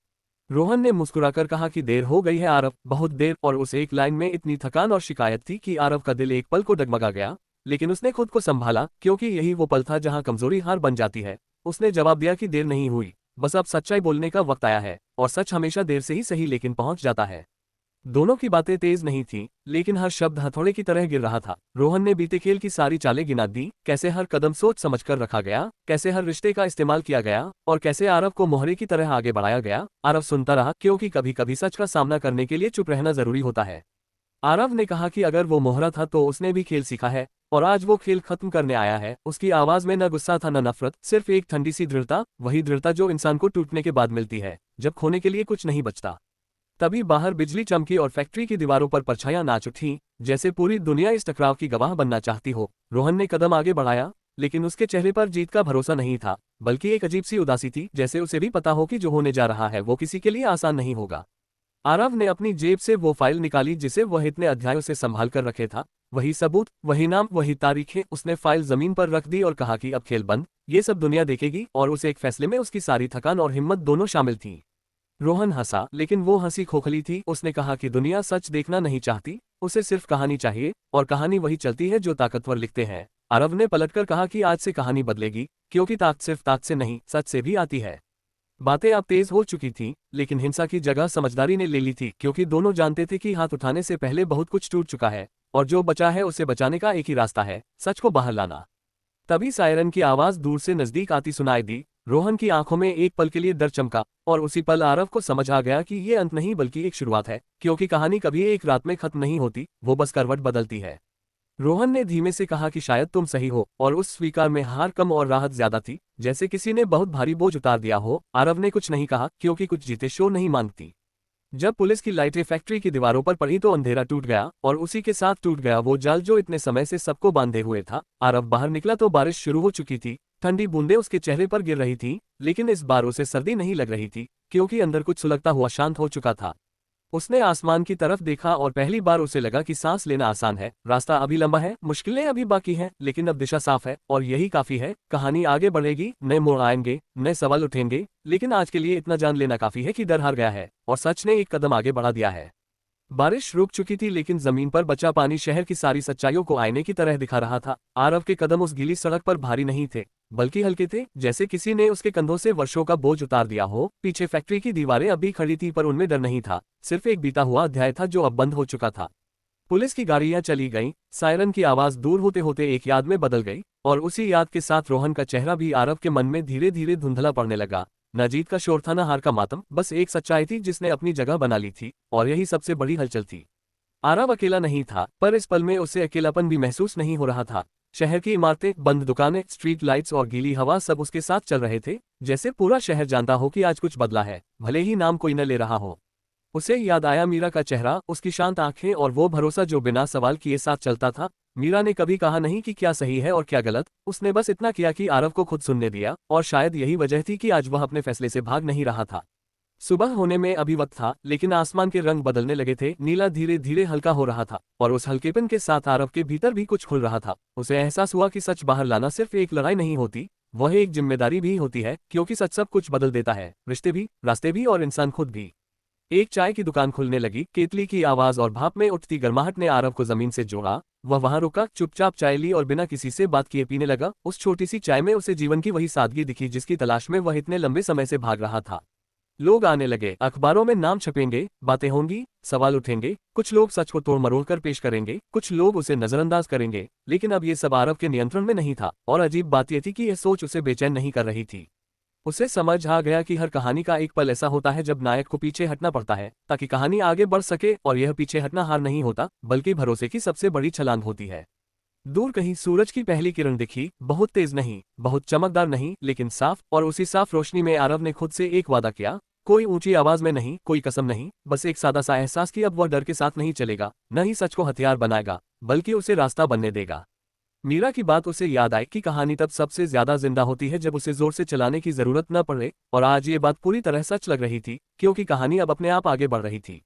रोहन ने मुस्कुराकर कहा कि देर हो गई है आरव, बहुत देर। और उस एक लाइन में इतनी थकान और शिकायत थी कि आरव का दिल एक पल को डगमगा गया, लेकिन उसने खुद को संभाला, क्योंकि यही वो पल था जहां कमजोरी हार बन जाती है। उसने जवाब दिया कि देर नहीं हुई, बस अब सच्चाई बोलने का वक्त आया है, और सच हमेशा देर से ही सही लेकिन पहुंच जाता है। दोनों की बातें तेज नहीं थीं, लेकिन हर शब्द हथौड़े की तरह गिर रहा था। रोहन ने बीते खेल की सारी चालें गिना दी, कैसे हर कदम सोच समझकर रखा गया, कैसे हर रिश्ते का इस्तेमाल किया गया, और कैसे आरव को मोहरे की तरह आगे बढ़ाया गया। आरव सुनता रहा, क्योंकि कभी कभी सच का सामना करने के लिए चुप रहना जरूरी होता है। आरव ने कहा कि अगर वो मोहरा था तो उसने भी खेल सीखा है, और आज वो खेल खत्म करने आया है। उसकी आवाज में न गुस्सा था न नफरत, सिर्फ एक ठंडी सी दृढ़ता, वही दृढ़ता जो इंसान को टूटने के बाद मिलती है, जब खोने के लिए कुछ नहीं बचता। तभी बाहर बिजली चमकी और फैक्ट्री की दीवारों पर परछाइयां नाच उठी, जैसे पूरी दुनिया इस टकराव की गवाह बनना चाहती हो। रोहन ने कदम आगे बढ़ाया, लेकिन उसके चेहरे पर जीत का भरोसा नहीं था, बल्कि एक अजीब सी उदासी थी, जैसे उसे भी पता हो कि जो होने जा रहा है वो किसी के लिए आसान नहीं होगा। आरव ने अपनी जेब से वो फाइल निकाली जिसे वह इतने अध्यायों से संभाल कर रखे था। वही सबूत, वही नाम, वही तारीखें। उसने फाइल जमीन पर रख दी और कहा कि अब खेल बंद, ये सब दुनिया देखेगी। और उस एक फैसले में उसकी सारी थकान और हिम्मत दोनों शामिल थीं। रोहन हंसा, लेकिन वो हंसी खोखली थी। उसने कहा कि दुनिया सच देखना नहीं चाहती, उसे सिर्फ कहानी चाहिए, और कहानी वही चलती है जो ताकतवर लिखते हैं। आरव ने पलटकर कहा कि आज से कहानी बदलेगी, क्योंकि ताकत सिर्फ ताकत से नहीं, सच से भी आती है। बातें अब तेज हो चुकी थीं, लेकिन हिंसा की जगह समझदारी ने ले ली थी, क्योंकि दोनों जानते थे कि हाथ उठाने से पहले बहुत कुछ टूट चुका है, और जो बचा है उसे बचाने का एक ही रास्ता है, सच को बाहर लाना। तभी सायरन की आवाज दूर से नजदीक आती सुनाई दी। रोहन की आंखों में एक पल के लिए डर चमका, और उसी पल आरव को समझ आ गया कि ये अंत नहीं बल्कि एक शुरुआत है, क्योंकि कहानी कभी एक रात में खत्म नहीं होती, वो बस करवट बदलती है। रोहन ने धीमे से कहा कि शायद तुम सही हो, और उस स्वीकार में हार कम और राहत ज्यादा थी, जैसे किसी ने बहुत भारी बोझ उतार दिया हो। आरव ने कुछ नहीं कहा, क्योंकि कुछ जीते शोर नहीं मांगती। जब पुलिस की लाइटें फैक्ट्री की दीवारों पर पड़ी तो अंधेरा टूट गया, और उसी के साथ टूट गया वो जाल जो इतने समय से सबको बांधे हुए था। आरव बाहर निकला तो बारिश शुरू हो चुकी थी। ठंडी बूंदें उसके चेहरे पर गिर रही थीं, लेकिन इस बार उसे सर्दी नहीं लग रही थी, क्योंकि अंदर कुछ सुलगता हुआ शांत हो चुका था। उसने आसमान की तरफ देखा और पहली बार उसे लगा कि सांस लेना आसान है। रास्ता अभी लंबा है, मुश्किलें अभी बाकी हैं, लेकिन अब दिशा साफ है, और यही काफी है। कहानी आगे बढ़ेगी, नए मोड़ आएंगे, नए सवाल उठेंगे, लेकिन आज के लिए इतना जान लेना काफी है कि डर हार गया है, और सच ने एक कदम आगे बढ़ा दिया है। बारिश रुक चुकी थी, लेकिन जमीन पर बचा पानी शहर की सारी सच्चाइयों को आईने की तरह दिखा रहा था। आरव के कदम उस गीली सड़क पर भारी नहीं थे, बल्कि हल्के थे, जैसे किसी ने उसके कंधों से वर्षों का बोझ उतार दिया हो। पीछे फैक्ट्री की दीवारें अभी खड़ी थी, पर उनमें डर नहीं था, सिर्फ एक बीता हुआ अध्याय था जो अब बंद हो चुका था। पुलिस की गाड़ियां चली गईं, सायरन की आवाज दूर होते होते एक याद में बदल गई, और उसी याद के साथ रोहन का चेहरा भी आरव के मन में धीरे धीरे धुंधला पड़ने लगा। न जीत का शोर था, न हार का मातम, बस एक सच्चाई थी जिसने अपनी जगह बना ली थी, और यही सबसे बड़ी हलचल थी। आरव अकेला नहीं था, पर इस पल में उसे अकेलापन भी महसूस नहीं हो रहा था। शहर की इमारतें, बंद दुकानें, स्ट्रीट लाइट्स और गीली हवा सब उसके साथ चल रहे थे, जैसे पूरा शहर जानता हो कि आज कुछ बदला है, भले ही नाम कोई न ले रहा हो। उसे याद आया मीरा का चेहरा, उसकी शांत आंखें और वो भरोसा जो बिना सवाल किए साथ चलता था। मीरा ने कभी कहा नहीं कि क्या सही है और क्या गलत, उसने बस इतना किया कि आरव को खुद सुनने दिया, और शायद यही वजह थी कि आज वह अपने फैसले से भाग नहीं रहा था। सुबह होने में अभी वक्त था, लेकिन आसमान के रंग बदलने लगे थे। नीला धीरे धीरे हल्का हो रहा था, और उस हल्केपन के साथ आरव के भीतर भी कुछ खुल रहा था। उसे एहसास हुआ कि सच बाहर लाना सिर्फ एक लड़ाई नहीं होती, वह एक जिम्मेदारी भी होती है, क्योंकि सच सब कुछ बदल देता है, रिश्ते भी, रास्ते भी, और इंसान खुद भी। एक चाय की दुकान खुलने लगी। केतली की आवाज और भाप में उठती गर्माहट ने आरव को जमीन से जोड़ा। वह वहां रुका, चुपचाप चाय ली और बिना किसी से बात किए पीने लगा। उस छोटी सी चाय में उसे जीवन की वही सादगी दिखी जिसकी तलाश में वह इतने लंबे समय से भाग रहा था। लोग आने लगे, अखबारों में नाम छपेंगे, बातें होंगी, सवाल उठेंगे। कुछ लोग सच को तोड़ मरोड़ कर पेश करेंगे, कुछ लोग उसे नजरअंदाज करेंगे, लेकिन अब ये सब आरव के नियंत्रण में नहीं था। और अजीब बात यह थी कि यह सोच उसे बेचैन नहीं कर रही थी। उसे समझ आ गया कि हर कहानी का एक पल ऐसा होता है जब नायक को पीछे हटना पड़ता है ताकि कहानी आगे बढ़ सके, और यह पीछे हटना हार नहीं होता, बल्कि भरोसे की सबसे बड़ी छलांग होती है। दूर कहीं सूरज की पहली किरण दिखी, बहुत तेज नहीं, बहुत चमकदार नहीं, लेकिन साफ, और उसी साफ रोशनी में आरव ने खुद से एक वादा किया। कोई ऊंची आवाज में नहीं, कोई कसम नहीं, बस एक सादा सा एहसास कि अब वह डर के साथ नहीं चलेगा, न ही सच को हथियार बनाएगा, बल्कि उसे रास्ता बनने देगा। मीरा की बात उसे याद आई कि कहानी तब सबसे ज्यादा जिंदा होती है जब उसे जोर से चलाने की जरूरत न पड़े, और आज ये बात पूरी तरह सच लग रही थी, क्योंकि कहानी अब अपने आप आगे बढ़ रही थी।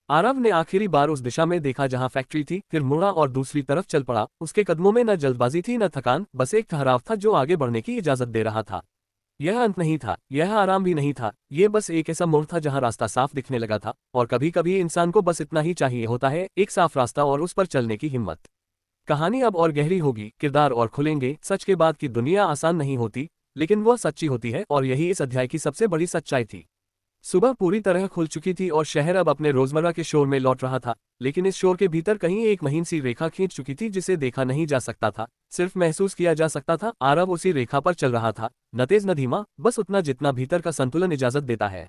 आरव ने आखिरी बार उस दिशा में देखा जहां फैक्ट्री थी, फिर मुड़ा और दूसरी तरफ चल पड़ा। उसके कदमों में न जल्दबाजी थी न थकान, बस एक ठहराव था जो आगे बढ़ने की इजाजत दे रहा था। यह अंत नहीं था, यह आराम भी नहीं था, ये बस एक ऐसा मोड़ था जहां रास्ता साफ दिखने लगा था। और कभी कभी इंसान को बस इतना ही चाहिए होता है, एक साफ रास्ता और उस पर चलने की हिम्मत। कहानी अब और गहरी होगी, किरदार और खुलेंगे। सच के बाद की दुनिया आसान नहीं होती, लेकिन वह सच्ची होती है, और यही इस अध्याय की सबसे बड़ी सच्चाई थी। सुबह पूरी तरह खुल चुकी थी और शहर अब अपने रोजमर्रा के शोर में लौट रहा था, लेकिन इस शोर के भीतर कहीं एक महीन सी रेखा खींच चुकी थी जिसे देखा नहीं जा सकता था, सिर्फ महसूस किया जा सकता था। आरव उसी रेखा पर चल रहा था, न तेज न धीमा, बस उतना जितना भीतर का संतुलन इजाजत देता है।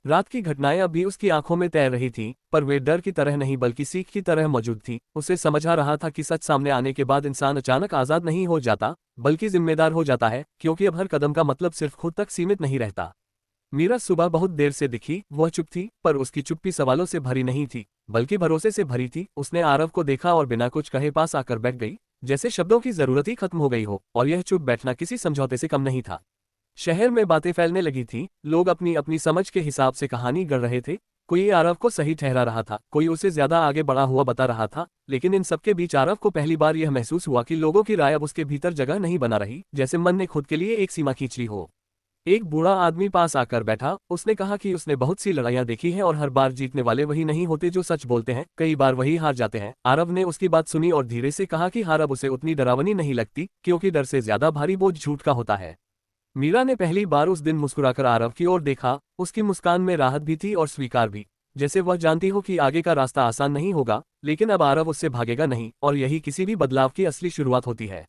रात की घटनाएं अभी उसकी आंखों में तैर रही थीं, पर वे डर की तरह नहीं बल्कि सीख की तरह मौजूद थी। उसे समझ आ रहा था कि सच सामने आने के बाद इंसान अचानक आजाद नहीं हो जाता, बल्कि जिम्मेदार हो जाता है, क्योंकि अब हर कदम का मतलब सिर्फ खुद तक सीमित नहीं रहता। मीरा सुबह बहुत देर से दिखी। वह चुप थी, पर उसकी चुप्पी सवालों से भरी नहीं थी, बल्कि भरोसे से भरी थी। उसने आरव को देखा और बिना कुछ कहे पास आकर बैठ गई, जैसे शब्दों की जरूरत ही खत्म हो गई हो, और यह चुप बैठना किसी समझौते से कम नहीं था। शहर में बातें फैलने लगी थी, लोग अपनी अपनी समझ के हिसाब से कहानी गढ़ रहे थे। कोई आरव को सही ठहरा रहा था, कोई उसे ज्यादा आगे बढ़ा हुआ बता रहा था, लेकिन इन सबके बीच आरव को पहली बार यह महसूस हुआ कि लोगों की राय अब उसके भीतर जगह नहीं बना रही, जैसे मन ने खुद के लिए एक सीमा खींच ली हो। एक बूढ़ा आदमी पास आकर बैठा। उसने कहा कि उसने बहुत सी लड़ाइयां देखी हैं और हर बार जीतने वाले वही नहीं होते जो सच बोलते हैं, कई बार वही हार जाते हैं। आरव ने उसकी बात सुनी और धीरे से कहा कि हार अब उसे उतनी डरावनी नहीं लगती, क्योंकि डर से ज्यादा भारी बोझ झूठ का होता है। मीरा ने पहली बार उस दिन मुस्कुराकर आरव की ओर देखा। उसकी मुस्कान में राहत भी थी और स्वीकार भी, जैसे वह जानती हो कि आगे का रास्ता आसान नहीं होगा, लेकिन अब आरव उससे भागेगा नहीं, और यही किसी भी बदलाव की असली शुरुआत होती है।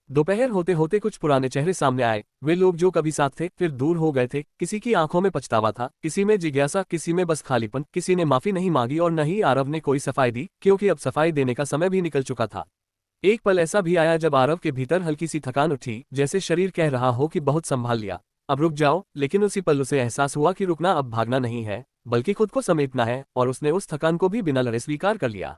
दोपहर होते होते कुछ पुराने चेहरे सामने आए। वे लोग जो कभी साथ थे फिर दूर हो गए थे। किसी की आंखों में पछतावा था, किसी में जिज्ञासा, किसी में बस खालीपन। किसी ने माफी नहीं मांगी और न ही आरव ने कोई सफाई दी, क्योंकि अब सफाई देने का समय भी निकल चुका था। एक पल ऐसा भी आया जब आरव के भीतर हल्की सी थकान उठी, जैसे शरीर कह रहा हो कि बहुत संभाल लिया, अब रुक जाओ। लेकिन उसी पल उसे एहसास हुआ कि रुकना अब भागना नहीं है, बल्कि खुद को समेटना है, और उसने उस थकान को भी बिना लड़े स्वीकार कर लिया।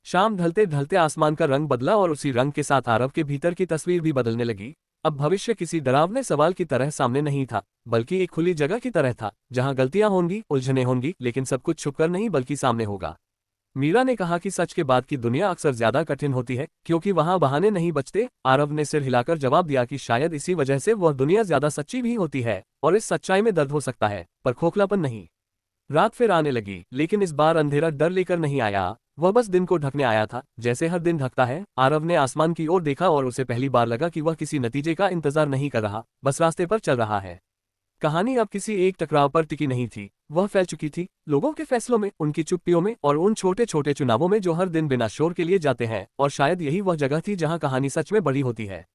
शाम ढलते ढलते आसमान का रंग बदला और उसी रंग के साथ आरव के भीतर की तस्वीर भी बदलने लगी। अब भविष्य किसी डरावने सवाल की तरह सामने नहीं था, बल्कि एक खुली जगह की तरह था, जहां गलतियां होंगी, उलझने होंगी, लेकिन सब कुछ छुपकर नहीं बल्कि सामने होगा। मीरा ने कहा कि सच के बाद की दुनिया अक्सर ज्यादा कठिन होती है, क्योंकि वहां बहाने नहीं बचते। आरव ने सिर हिलाकर जवाब दिया कि शायद इसी वजह से वह दुनिया ज्यादा सच्ची भी होती है, और इस सच्चाई में दर्द हो सकता है, पर खोखलापन नहीं। रात फिर आने लगी, लेकिन इस बार अंधेरा डर लेकर नहीं आया, वह बस दिन को ढकने आया था, जैसे हर दिन ढकता है। आरव ने आसमान की ओर देखा और उसे पहली बार लगा कि वह किसी नतीजे का इंतजार नहीं कर रहा, बस रास्ते पर चल रहा है। कहानी अब किसी एक टकराव पर टिकी नहीं थी, वह फैल चुकी थी, लोगों के फैसलों में, उनकी चुप्पियों में, और उन छोटे छोटे चुनावों में जो हर दिन बिना शोर के लिए जाते हैं। और शायद यही वह जगह थी जहां कहानी सच में बड़ी होती है।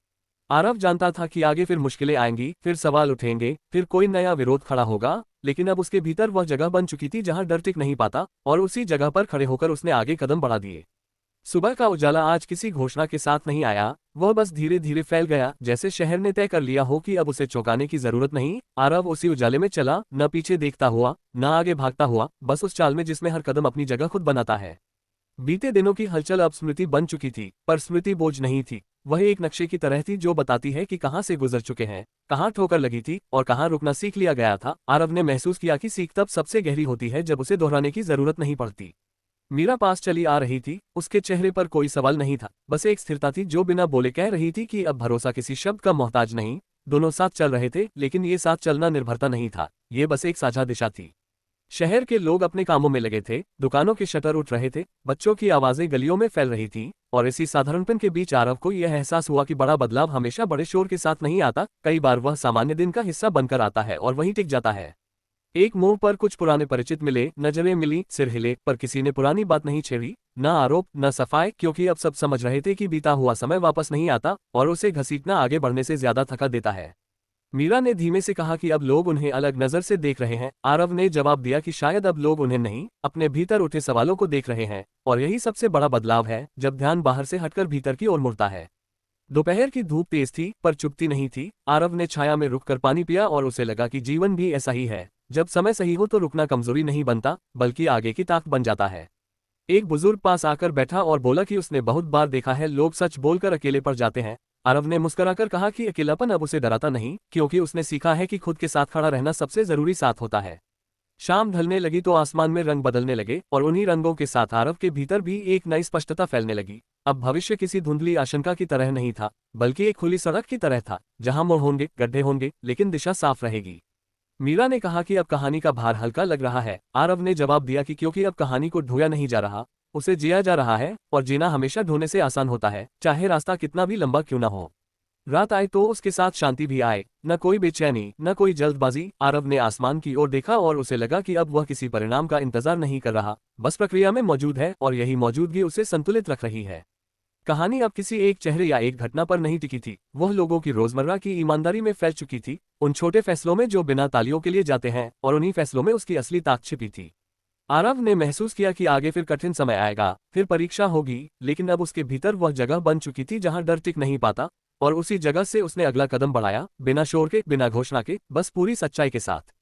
आरव जानता था कि आगे फिर मुश्किलें आएंगी, फिर सवाल उठेंगे, फिर कोई नया विरोध खड़ा होगा, लेकिन अब उसके भीतर वह जगह बन चुकी थी जहां डर टिक नहीं पाता, और उसी जगह पर खड़े होकर उसने आगे कदम बढ़ा दिए। सुबह का उजाला आज किसी घोषणा के साथ नहीं आया, वह बस धीरे धीरे फैल गया, जैसे शहर ने तय कर लिया हो कि अब उसे चौंकाने की जरूरत नहीं। आरव उसी उजाले में चला, न पीछे देखता हुआ, न आगे भागता हुआ, बस उस चाल में जिसमें हर कदम अपनी जगह खुद बनाता है। बीते दिनों की हलचल अब स्मृति बन चुकी थी, पर स्मृति बोझ नहीं थी। वह एक नक्शे की तरह थी जो बताती है कि कहां से गुजर चुके हैं, कहां ठोकर लगी थी, और कहां रुकना सीख लिया गया था। आरव ने महसूस किया कि सीख तब सबसे गहरी होती है जब उसे दोहराने की जरूरत नहीं पड़ती। मीरा पास चली आ रही थी, उसके चेहरे पर कोई सवाल नहीं था, बस एक स्थिरता थी जो बिना बोले कह रही थी कि अब भरोसा किसी शब्द का मोहताज नहीं। दोनों साथ चल रहे थे, लेकिन ये साथ चलना निर्भरता नहीं था, ये बस एक साझा दिशा थी। शहर के लोग अपने कामों में लगे थे, दुकानों के शटर उठ रहे थे, बच्चों की आवाजें गलियों में फैल रही थीं, और इसी साधारणपन के बीच आरव को यह एहसास हुआ कि बड़ा बदलाव हमेशा बड़े शोर के साथ नहीं आता, कई बार वह सामान्य दिन का हिस्सा बनकर आता है और वहीं टिक जाता है। एक मोड़ पर कुछ पुराने परिचित मिले, नजरें मिली, सिर हिले, पर किसी ने पुरानी बात नहीं छेड़ी, न आरोप न सफाई, क्योंकि अब सब समझ रहे थे कि बीता हुआ समय वापस नहीं आता, और उसे घसीटना आगे बढ़ने से ज्यादा थका देता है। मीरा ने धीमे से कहा कि अब लोग उन्हें अलग नजर से देख रहे हैं। आरव ने जवाब दिया कि शायद अब लोग उन्हें नहीं, अपने भीतर उठे सवालों को देख रहे हैं, और यही सबसे बड़ा बदलाव है, जब ध्यान बाहर से हटकर भीतर की ओर मुड़ता है। दोपहर की धूप तेज थी, पर चुभती नहीं थी। आरव ने छाया में रुककर पानी पिया और उसे लगा कि जीवन भी ऐसा ही है, जब समय सही हो तो रुकना कमजोरी नहीं बनता, बल्कि आगे की ताकत बन जाता है। एक बुजुर्ग पास आकर बैठा और बोला कि उसने बहुत बार देखा है, लोग सच बोलकर अकेले पड़ जाते हैं। आरव ने मुस्कुराकर कहा कि अकेलापन अब उसे डराता नहीं, क्योंकि उसने सीखा है कि खुद के साथ खड़ा रहना सबसे जरूरी साथ होता है। शाम ढलने लगी तो आसमान में रंग बदलने लगे, और उन्हीं रंगों के साथ आरव के भीतर भी एक नई स्पष्टता फैलने लगी। अब भविष्य किसी धुंधली आशंका की तरह नहीं था, बल्कि एक खुली सड़क की तरह था, जहां मोड़ होंगे, गड्ढे होंगे, लेकिन दिशा साफ रहेगी। मीरा ने कहा कि अब कहानी का भार हल्का लग रहा है। आरव ने जवाब दिया कि क्योंकि अब कहानी को ढोया नहीं जा रहा, उसे जिया जा रहा है, और जीना हमेशा ढोने से आसान होता है, चाहे रास्ता कितना भी लंबा क्यों न हो। रात आए तो उसके साथ शांति भी आए, न कोई बेचैनी, न कोई जल्दबाजी। आरव ने आसमान की ओर देखा और उसे लगा कि अब वह किसी परिणाम का इंतजार नहीं कर रहा, बस प्रक्रिया में मौजूद है, और यही मौजूदगी उसे संतुलित रख रही है। कहानी अब किसी एक चेहरे या एक घटना पर नहीं टिकी थी, वह लोगों की रोजमर्रा की ईमानदारी में फैल चुकी थी, उन छोटे फैसलों में जो बिना तालियों के लिए जाते हैं, और उन्हीं फैसलों में उसकी असली ताकत छिपी थी। आरव ने महसूस किया कि आगे फिर कठिन समय आएगा, फिर परीक्षा होगी, लेकिन अब उसके भीतर वह जगह बन चुकी थी जहां डर टिक नहीं पाता, और उसी जगह से उसने अगला कदम बढ़ाया, बिना शोर के, बिना घोषणा के, बस पूरी सच्चाई के साथ।